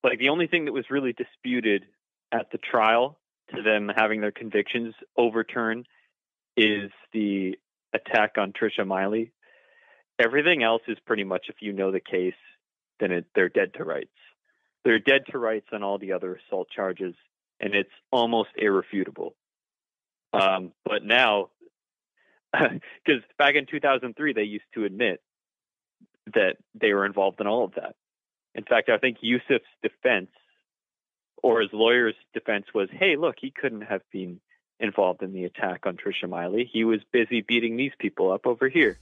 like, the only thing that was really disputed at the trial to them having their convictions overturned is the attack on Trisha Miley. Everything else is pretty much, if you know the case, then they're dead to rights. They're dead to rights on all the other assault charges, and it's almost irrefutable. But now, because back in 2003, they used to admit that they were involved in all of that. In fact, I think Yusuf's defense, or his lawyer's defense, was, hey, look, he couldn't have been involved in the attack on Trisha Miley. He was busy beating these people up over here.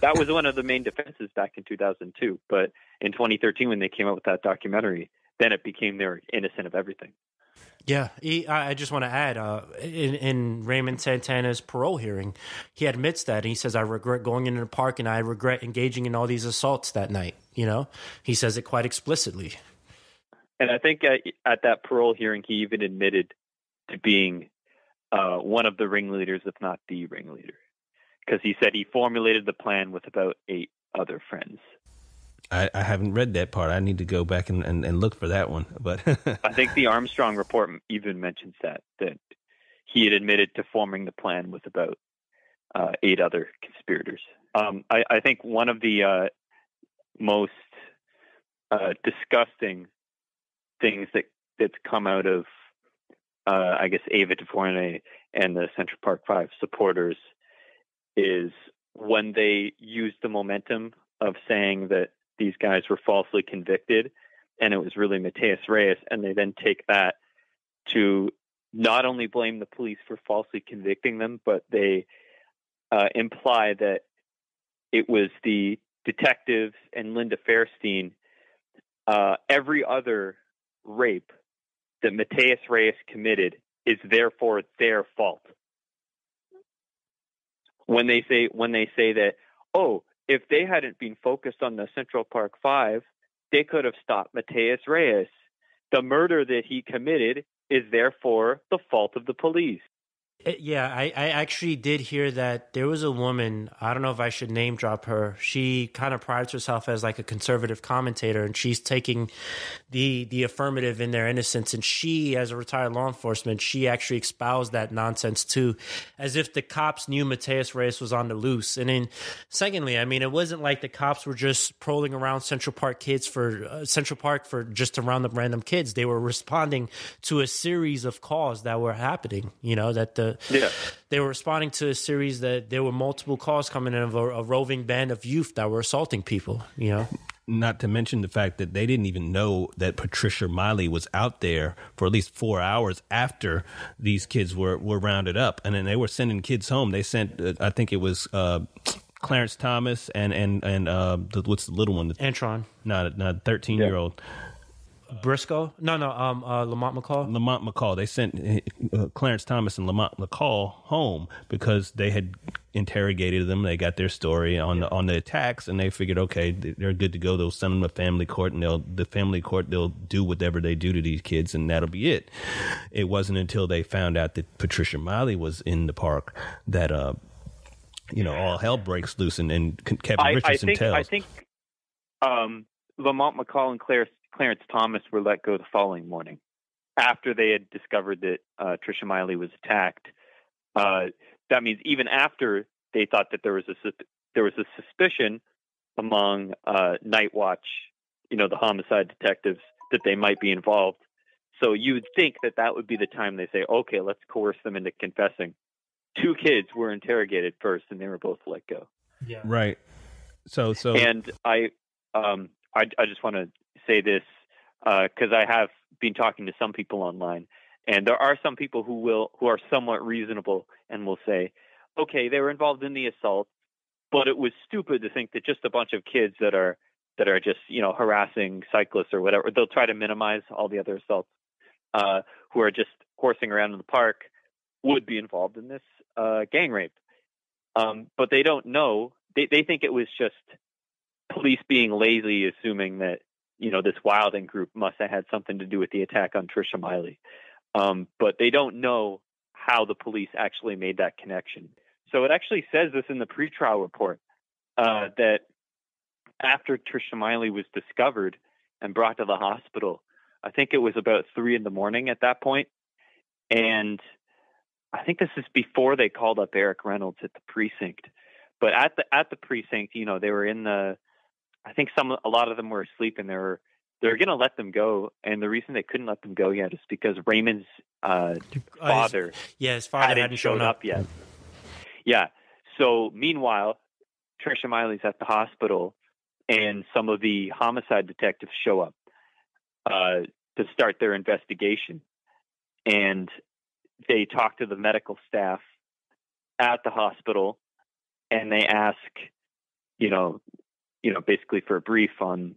That was one of the main defenses back in 2002. But in 2013, when they came out with that documentary, then it became they're innocent of everything. Yeah, I just want to add, in Raymond Santana's parole hearing, he admits that. He says, I regret going into the park and I regret engaging in all these assaults that night. You know, he says it quite explicitly. And I think at that parole hearing, he even admitted to being one of the ringleaders, if not the ringleader, because he said he formulated the plan with about 8 other friends. I haven't read that part. I need to go back and look for that one. But I think the Armstrong report even mentions that he had admitted to forming the plan with about 8 other conspirators. I think one of the most disgusting things that's come out of, I guess, Ava DuVernay and the Central Park 5 supporters is when they used the momentum of saying that these guys were falsely convicted and it was really Mateus Reyes, and they then take that to not only blame the police for falsely convicting them, but they imply that it was the detectives and Linda Fairstein. Every other rape that Mateus Reyes committed is therefore their fault. When they say that, oh, if they hadn't been focused on the Central Park 5, they could have stopped Mateus Reyes. The murder that he committed is therefore the fault of the police. Yeah, I actually did hear that there was a woman, I don't know if I should name drop her. She kind of prides herself as like a conservative commentator, and she's taking the affirmative in their innocence. And she, as a retired law enforcement, she actually espoused that nonsense too, as if the cops knew Mateus Reyes was on the loose. And then secondly, I mean, it wasn't like the cops were just prowling around Central Park for just to round up random kids. They were responding to a series of calls that were happening, you know, they were responding to a series that there were multiple calls coming in of a roving band of youth that were assaulting people, you know. Not to mention the fact that they didn't even know that Patricia Miley was out there for at least 4 hours after these kids were rounded up. And then they were sending kids home. They sent, I think it was Clarence Thomas and what's the little one? Antron. Not 13-year-old. Briscoe? No, Lamont McCall. Lamont McCall. They sent Clarence Thomas and Lamont McCall home because they had interrogated them. They got their story on the attacks, and they figured, okay, they're good to go. They'll send them to family court, and they'll do whatever they do to these kids, and that'll be it. It wasn't until they found out that Patricia Miley was in the park that all hell breaks loose, and Kevin Richardson tells. I think Lamont McCall and Clarence Thomas were let go the following morning after they had discovered that Tricia Miley was attacked. That means even after they thought that there was a suspicion among Night Watch, the homicide detectives, that they might be involved. So you would think that would be the time they say, okay, let's coerce them into confessing. 2 kids were interrogated first, and they were both let go. Yeah. Right. So and I just want to say this because I have been talking to some people online, and there are some people who are somewhat reasonable and will say, okay, they were involved in the assault, but it was stupid to think that just a bunch of kids that are just harassing cyclists or whatever, they'll try to minimize all the other assaults, who are just horsing around in the park, would be involved in this gang rape. But they don't know. They think it was just police being lazy, assuming that this Wilding group must have had something to do with the attack on Tricia Miley. But they don't know how the police actually made that connection. So it actually says this in the pretrial report, that after Tricia Miley was discovered and brought to the hospital, I think it was about 3 a.m. at that point. And I think this is before they called up Eric Reynolds at the precinct. But at the precinct, they were in the, I think a lot of them were asleep, and they're going to let them go. And the reason they couldn't let them go yet is because Raymond's father, his father hadn't shown up yet. Yeah. So meanwhile, Tricia Miley's at the hospital, and some of the homicide detectives show up to start their investigation. And they talk to the medical staff at the hospital, and they ask, basically for a brief on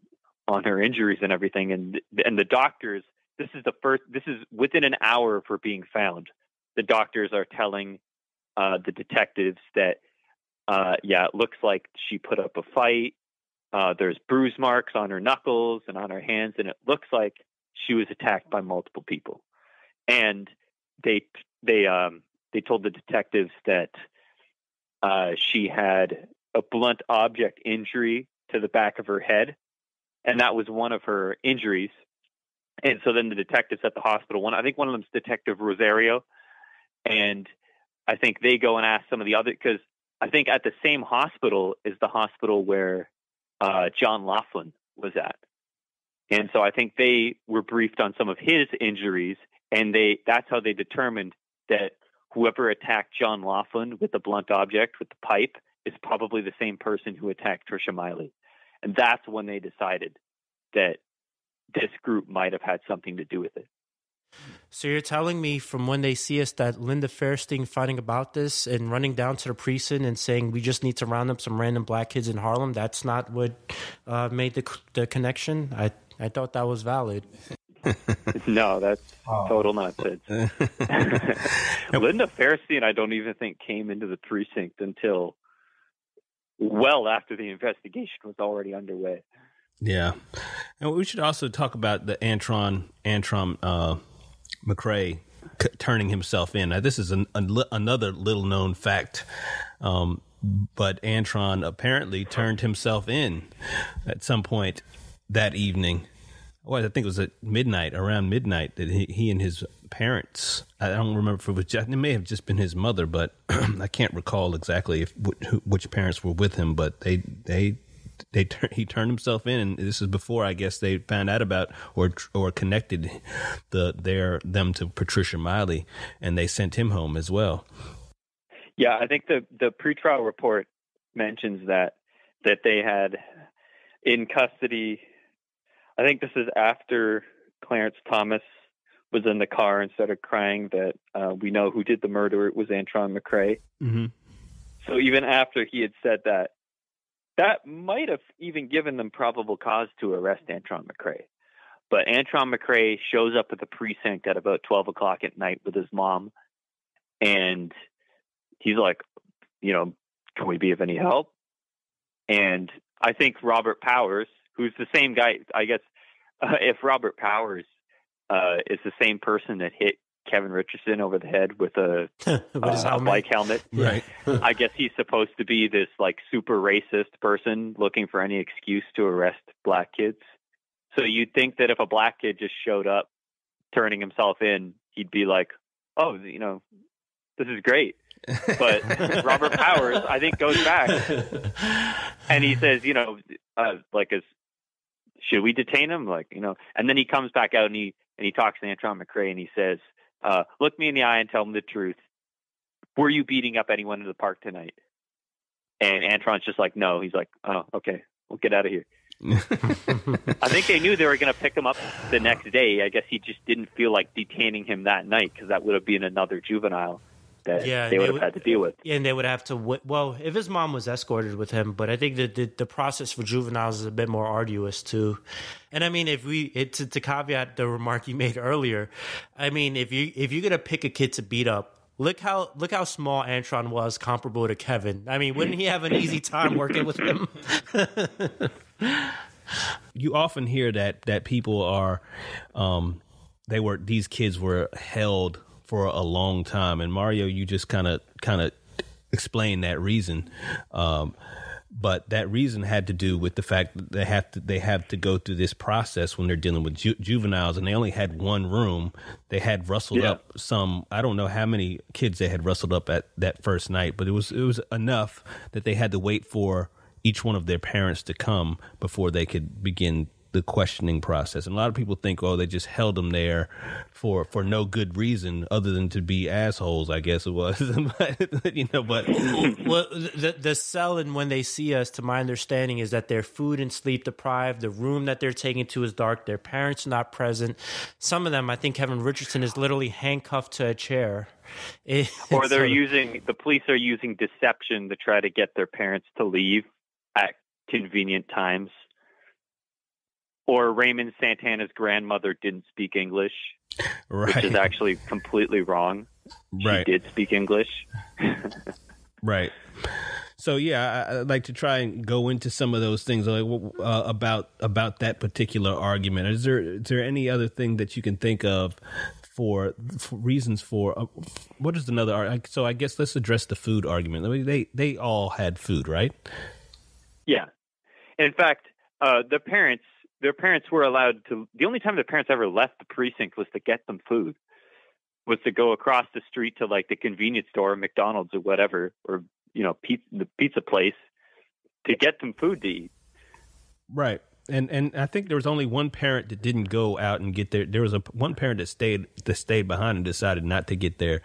on her injuries and everything. And the doctors, this is within an hour of her being found. The doctors are telling the detectives that, it looks like she put up a fight. There's bruise marks on her knuckles and on her hands, and it looks like she was attacked by multiple people. And they told the detectives that she had a blunt object injury to the back of her head, and that was one of her injuries. And so then the detectives at the hospital, I think one of them's Detective Rosario, and I think they go and ask some of the other, because I think at the same hospital is the hospital where John Laughlin was at. And so I think they were briefed on some of his injuries, and that's how they determined that whoever attacked John Laughlin with the blunt object, with the pipe, is probably the same person who attacked Trisha Miley. And that's when they decided that this group might have had something to do with it. So you're telling me from when they see us that Linda Fairstein finding about this and running down to the precinct and saying we just need to round up some random black kids in Harlem, that's not what made the connection? I thought that was valid. No, that's total nonsense. Linda Fairstein, I don't even think came into the precinct until well after the investigation was already underway. Yeah. And we should also talk about the Antron McCray turning himself in. Now, this is another little known fact, but Antron apparently turned himself in at some point that evening. Well, I think it was around midnight, that he and his parents, I don't remember if it was it may have just been his mother, but I can't recall exactly which parents were with him, but he turned himself in, and this is before, I guess, they found out about or connected them to Patricia Miley, and they sent him home as well. Yeah, I think the pretrial report mentions that they had in custody. I think this is after Clarence Thomas was in the car and started crying that we know who did the murder. It was Antron McCray. Mm-hmm. So even after he had said that might have even given them probable cause to arrest Antron McCray. But Antron McCray shows up at the precinct at about 12 o'clock at night with his mom. And he's like, can we be of any help? And I think Robert Powers, who's the same guy, I guess, if Robert Powers is the same person that hit Kevin Richardson over the head with a bike helmet, right? I guess he's supposed to be this like super racist person looking for any excuse to arrest black kids. So you'd think that if a black kid just showed up turning himself in, he'd be like, oh, this is great. But Robert Powers, I think, goes back and he says, should we detain him? And then he comes back out and he talks to Antron McCray and he says, look me in the eye and tell him the truth. Were you beating up anyone in the park tonight? And Antron's just like, no. He's like, oh, okay, we'll get out of here. I think they knew they were going to pick him up the next day. I guess he just didn't feel like detaining him that night because that would have been another juvenile that they would have had to deal with. Yeah, and they would have to, well, if his mom was escorted with him, but I think that the process for juveniles is a bit more arduous too. And I mean, to caveat the remark you made earlier, I mean, if you're going to pick a kid to beat up, look how small Antron was comparable to Kevin. I mean, wouldn't he have an easy time working with him? You often hear that people are, these kids were held for a long time, and Mario, you just kind of explained that reason, but that reason had to do with the fact that they have to go through this process when they're dealing with juveniles, and they only had one room. They had rustled up some. I don't know how many kids they had rustled up at that first night, but it was enough that they had to wait for each one of their parents to come before they could begin the questioning process. And a lot of people think, they just held them there for no good reason other than to be assholes, I guess it was. But well, the cell, and when they see us, to my understanding, is that they're food and sleep deprived. The room that they're taken to is dark. Their parents are not present. Some of them, I think Kevin Richardson is literally handcuffed to a chair. Or the police are using deception to try to get their parents to leave at convenient times. Or Raymond Santana's grandmother didn't speak English, Right. which is actually completely wrong. Right. She did speak English. Right. So yeah, I'd like to try and go into some of those things about that particular argument. Is there any other thing that you can think of for reasons for what is another? So I guess let's address the food argument. I mean, they all had food, right? Yeah. In fact, their parents were allowed to. The only time their parents ever left the precinct was to get them food. Was to go across the street to like the convenience store, McDonald's or whatever, or the pizza place to get some food to eat. Right. And I think there was only one parent that didn't go out and get there was one parent that stayed behind and decided not to get their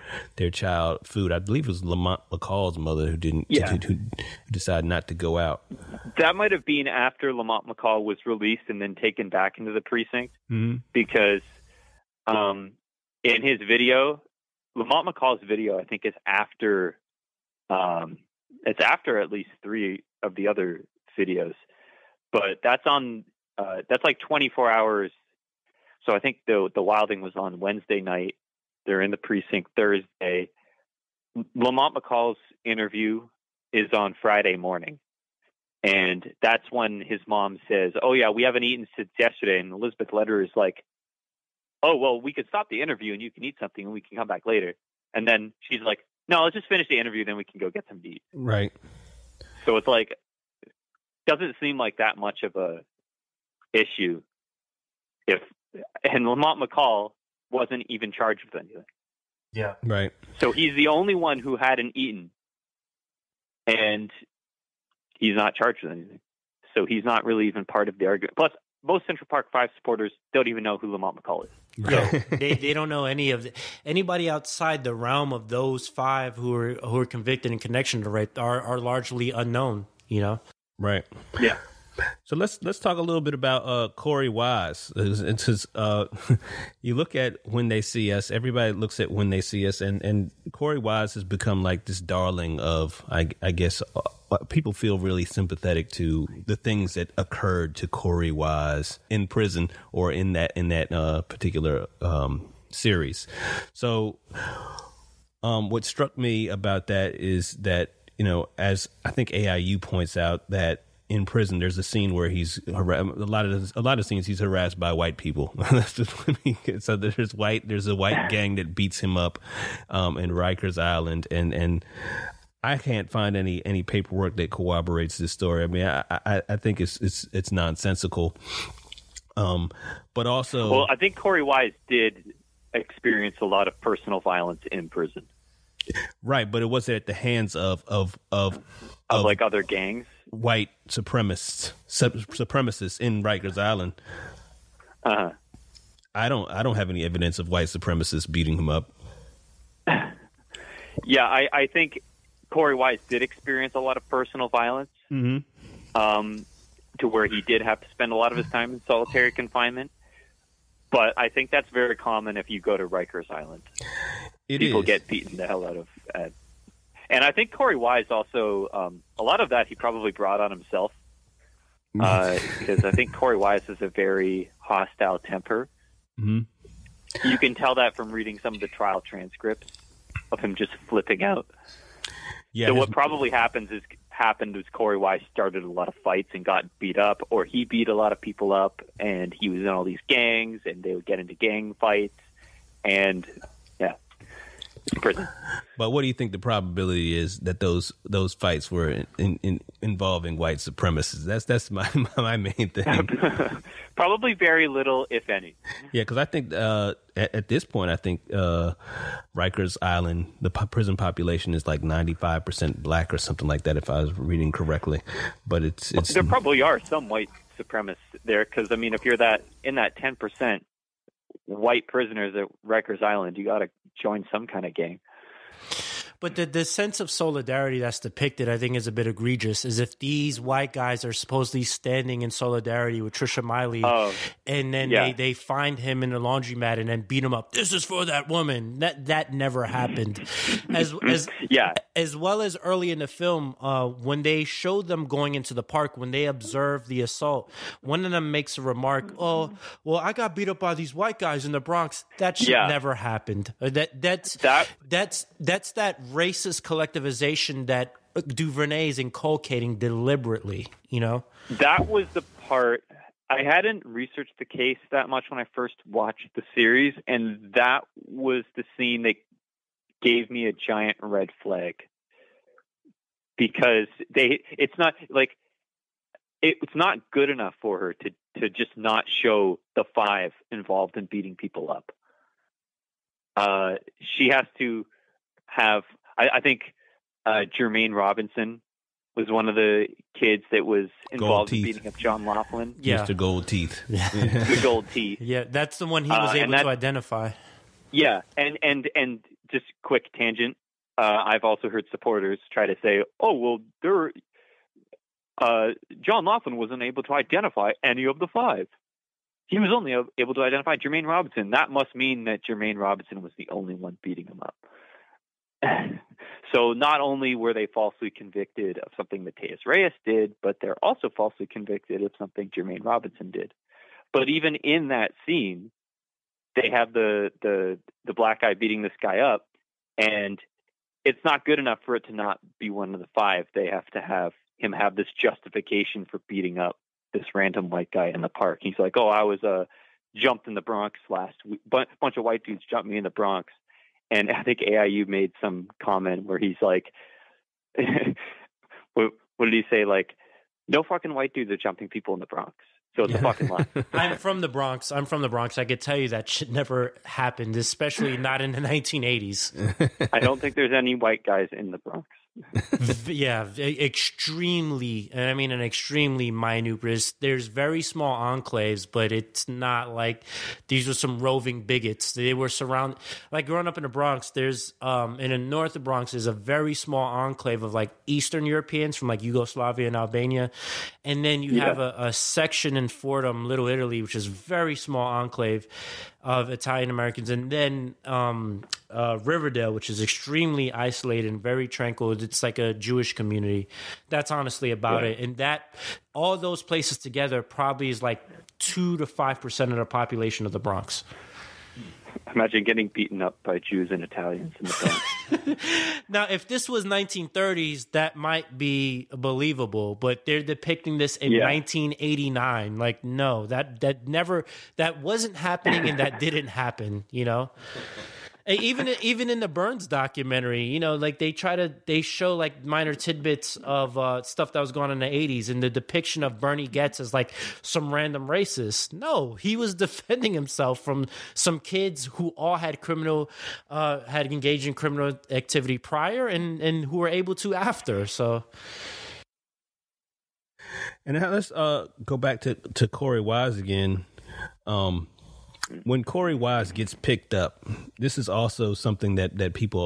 child food. I believe it was Lamont McCall's mother who decided not to go out. That might have been after Lamont McCall was released and then taken back into the precinct, because in his video, Lamont McCall's video, I think is after it's after at least 3 of the other videos. But that's like 24 hours. So I think the wilding was on Wednesday night. They're in the precinct Thursday. Lamont McCall's interview is on Friday morning. And that's when his mom says, "Oh yeah, we haven't eaten since yesterday." And Elizabeth Lederer is like, "Oh, well, we could stop the interview and you can eat something and we can come back later." And then she's like, "No, let's just finish the interview, then we can go get some to eat." Right. So it's like, doesn't seem like that much of a issue and Lamont McCall wasn't even charged with anything. Yeah. Right. So he's the only one who hadn't eaten, and he's not charged with anything. So he's not really even part of the argument. Plus, most Central Park 5 supporters don't even know who Lamont McCall is. Yeah, they don't know anybody outside the realm of those 5 who are convicted in connection to rape are largely unknown. Right. Yeah. So let's talk a little bit about Corey Wise. It's his, you look at When They See Us. Everybody looks at When They See Us, and Corey Wise has become like this darling of, I guess, people feel really sympathetic to the things that occurred to Corey Wise in prison or in that particular series. So, what struck me about that is that, as I think AIU points out, that in prison there's a scene where he's a lot of scenes he's harassed by white people. So there's a white gang that beats him up in Rikers Island, and I can't find any paperwork that corroborates this story. I mean, I think it's nonsensical. But also, well, I think Corey Wise did experience a lot of personal violence in prison. Right, but it wasn't at the hands of like other gangs, white supremacists in Rikers Island. I don't have any evidence of white supremacists beating him up. Yeah, I think Corey Wise did experience a lot of personal violence, to where he did have to spend a lot of his time in solitary confinement. But I think that's very common if you go to Rikers Island. People get beaten the hell out of. And I think Corey Wise also, a lot of that he probably brought on himself, because I think Corey Wise has a very hostile temper. Mm-hmm. You can tell that from reading some of the trial transcripts of him just flipping out. Yeah. So what probably happened was Corey Wise started a lot of fights and got beat up, or he beat a lot of people up, and he was in all these gangs, and they would get into gang fights, and prison. But what do you think the probability is that those fights were involving white supremacists? That's my main thing. Probably very little, if any. Yeah, because I think at this point, I think Rikers Island, the prison population is like 95% black or something like that, if I was reading correctly. But it's there probably are some white supremacists there, because I mean, if you're in that 10% white prisoners at Rikers Island, you got to join some kind of gang. But the sense of solidarity that's depicted, I think, is a bit egregious. As if these white guys are supposedly standing in solidarity with Trisha Miley, and then they find him in the laundromat and then beat him up. This is for that woman. That never happened. As well as early in the film, when they showed them going into the park, when they observed the assault, one of them makes a remark, "Oh, well, I got beat up by these white guys in the Bronx." That shit never happened. That's that racist collectivization that DuVernay is inculcating deliberately, you know? That was the part. I hadn't researched the case that much when I first watched the series, and that was the scene that gave me a giant red flag. Because it's not good enough for her to just not show the 5 involved in beating people up. She has to have, I think Jermaine Robinson was one of the kids that was involved in beating up John Laughlin. Yeah. Mr. Gold Teeth. The Gold Teeth. Yeah, that's the one he was able to identify. Yeah, and just quick tangent, I've also heard supporters try to say, oh, well, John Laughlin wasn't able to identify any of the 5. He was only able to identify Jermaine Robinson. That must mean that Jermaine Robinson was the only one beating him up. So not only were they falsely convicted of something Matthias Reyes did, but they're also falsely convicted of something Jermaine Robinson did. But even in that scene, they have the black guy beating this guy up, and it's not good enough for it to not be one of the 5. They have to have him have this justification for beating up this random white guy in the park. He's like, oh, I was jumped in the Bronx last week. Bunch of white dudes jumped me in the Bronx. And I think AIU made some comment where he's like, what did he say? Like, no fucking white dudes are jumping people in the Bronx. So it's a fucking lie. I'm from the Bronx. I could tell you that shit never happened, especially not in the 1980s. I don't think there's any white guys in the Bronx. Yeah, extremely, and I mean an extremely minute. There's very small enclaves, but it's not like these were some roving bigots. They were surrounded, like growing up in the Bronx, there's in the north of the Bronx is a very small enclave of like Eastern Europeans from like Yugoslavia and Albania, and then you have a section in Fordham, Little Italy, which is a very small enclave of Italian Americans, and then Riverdale, which is extremely isolated and very tranquil. It's like a Jewish community. That's honestly about it. And that all those places together probably is like 2 to 5% of the population of the Bronx. Imagine getting beaten up by Jews and Italians in the Bronx. Now, if this was 1930s, that might be believable, but they're depicting this in 1989. Like, no, that wasn't happening, and that didn't happen, you know? Even in the Burns documentary, you know, like they show like minor tidbits of stuff that was going on in the 80s, and the depiction of Bernie Goetz as like some random racist. No, he was defending himself from some kids who all had had engaged in criminal activity prior and who were able to after. So. And now let's go back to Corey Wise again. When Corey Wise gets picked up, this is also something that people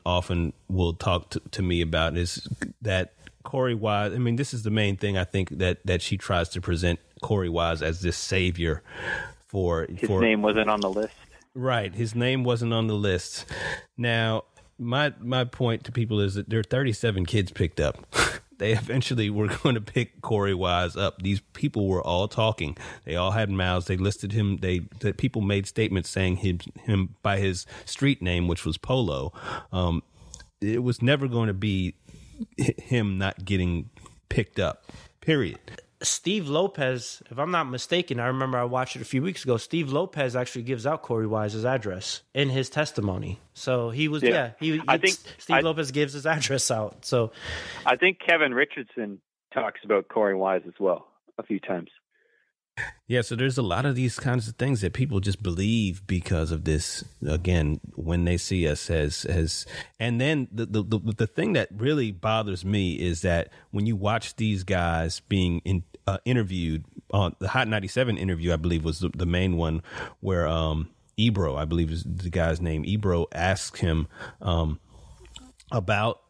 often will talk to me about, is that Corey Wise, I mean, this is the main thing I think that she tries to present Corey Wise as this savior for his name wasn't on the list. Right. His name wasn't on the list. Now, my point to people is that there are 37 kids picked up. They eventually were going to pick Corey Wise up. These people were all talking. They all had mouths. They listed him. That people made statements saying him by his street name, which was Polo. It was never going to be him not getting picked up, period. Steve Lopez, if I'm not mistaken, I remember I watched it a few weeks ago. Steve Lopez actually gives out Corey Wise's address in his testimony. So he was, Steve Lopez gives his address out. So I think Kevin Richardson talks about Corey Wise as well a few times. Yeah, so there's a lot of these kinds of things that people just believe because of this. Again, when they see us as and then the thing that really bothers me is that when you watch these guys being interviewed on the Hot 97 interview, I believe was the main one where Ebro, I believe is the guy's name, Ebro asks him, about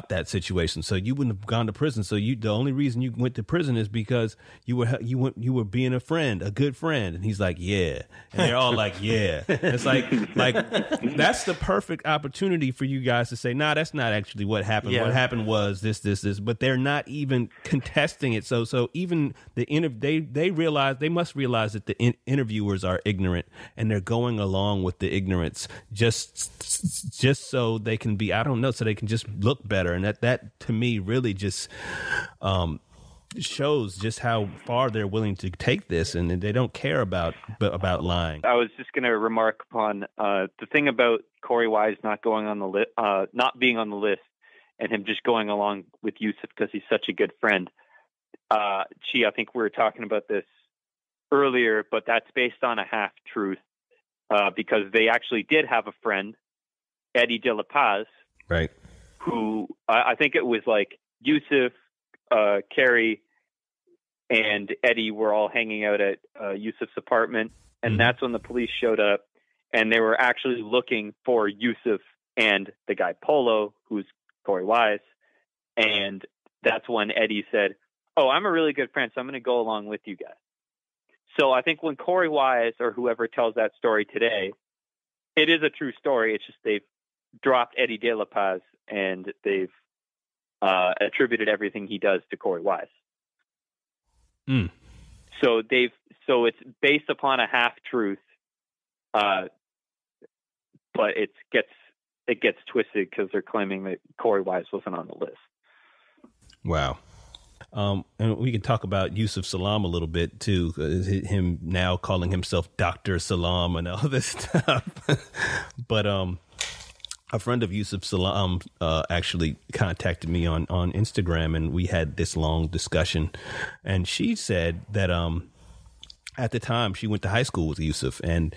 that situation. So you wouldn't have gone to prison. So the only reason you went to prison is because you were being a friend, a good friend. And he's like, yeah. And they're all like, yeah. It's like that's the perfect opportunity for you guys to say, nah, that's not actually what happened. Yeah. What happened was this, but they're not even contesting it. So even they must realize that the interviewers are ignorant, and they're going along with the ignorance just so they can be, I don't know, so they can just look better. And that to me really just shows just how far they're willing to take this, and they don't care about lying. I was just going to remark upon the thing about Corey Wise not going on the list, not being on the list, and him just going along with Yusuf because he's such a good friend. I think we were talking about this earlier, but that's based on a half truth because they actually did have a friend, Eddie De La Paz, right? Who I think it was like Yusuf, Carrie, and Eddie were all hanging out at Yusuf's apartment, and that's when the police showed up, and they were actually looking for Yusuf and the guy Polo, who's Corey Wise, and that's when Eddie said, "Oh, I'm a really good friend, so I'm going to go along with you guys." So I think when Corey Wise or whoever tells that story today, it is a true story. It's just they've dropped Eddie De La Paz and they've attributed everything he does to Corey Wise. So it's based upon a half truth, but it gets twisted because they're claiming that Corey Wise wasn't on the list. Wow. And we can talk about Yusuf Salaam a little bit too. Him now calling himself Dr. Salaam and all this stuff. But a friend of Yusuf Salaam actually contacted me on Instagram, and we had this long discussion. And she said that at the time she went to high school with Yusuf, and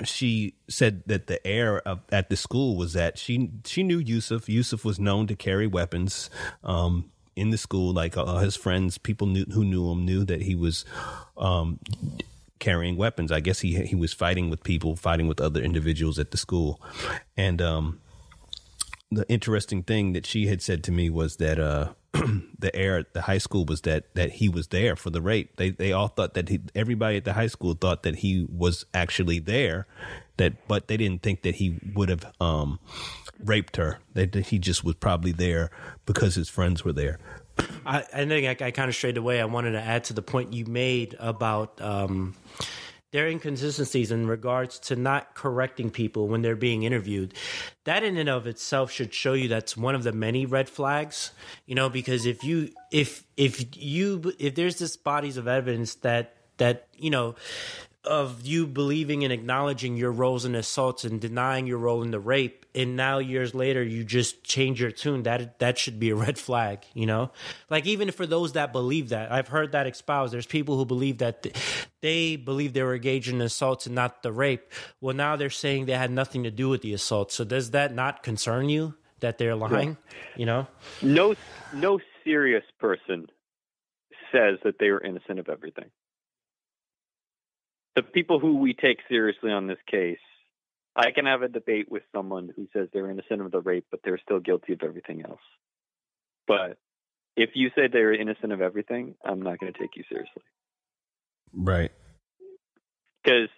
she said that the air at the school was that she knew Yusuf. Yusuf was known to carry weapons in the school. Like his friends, people who knew him knew that he was carrying weapons. I guess he was fighting with other individuals at the school. And the interesting thing that she had said to me was that the air at the high school was that he was there for the rape. They all thought that everybody at the high school thought that he was actually there, but they didn't think that he would have raped her. That he just was probably there because his friends were there. I think I kind of strayed away. I wanted to add to the point you made about their inconsistencies in regards to not correcting people when they're being interviewed. That in and of itself should show you that's one of the many red flags, because if there's this bodies of evidence that of you believing and acknowledging your roles in assaults and denying your role in the rape, and now years later you just change your tune, that should be a red flag, Like even for those that believe that, I've heard that espoused. There's people who believe that they believe they were engaged in assaults and not the rape. Well, now they're saying they had nothing to do with the assault. So does that not concern you that they're lying? No serious person says that they were innocent of everything. The people who we take seriously on this case, I can have a debate with someone who says they're innocent of the rape, but they're still guilty of everything else. But if you say they're innocent of everything, I'm not going to take you seriously. Right. Because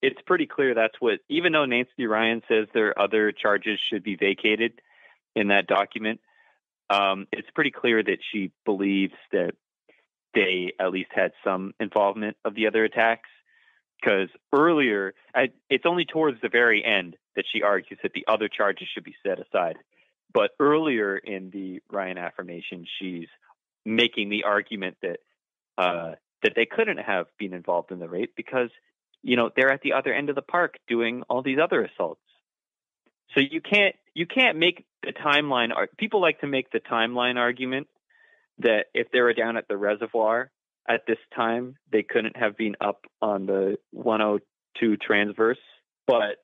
it's pretty clear that's what, even though Nancy Ryan says their other charges should be vacated in that document, it's pretty clear that she believes that they at least had some involvement of the other attacks. Because earlier, it's only towards the very end that she argues that the other charges should be set aside. But earlier in the Ryan affirmation, she's making the argument that they couldn't have been involved in the rape because, they're at the other end of the park doing all these other assaults. So you can't make the timeline. People like to make the timeline argument that if they were down at the reservoir at this time, they couldn't have been up on the 102 transverse. But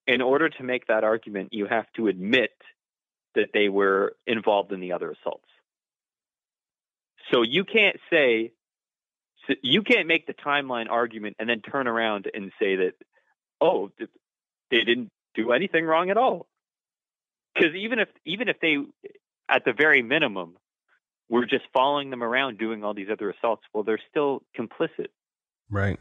in order to make that argument, you have to admit that they were involved in the other assaults. So you can't make the timeline argument and then turn around and say that, they didn't do anything wrong at all. Because even if they, at the very minimum, were just following them around doing all these other assaults, well, they're still complicit. Right.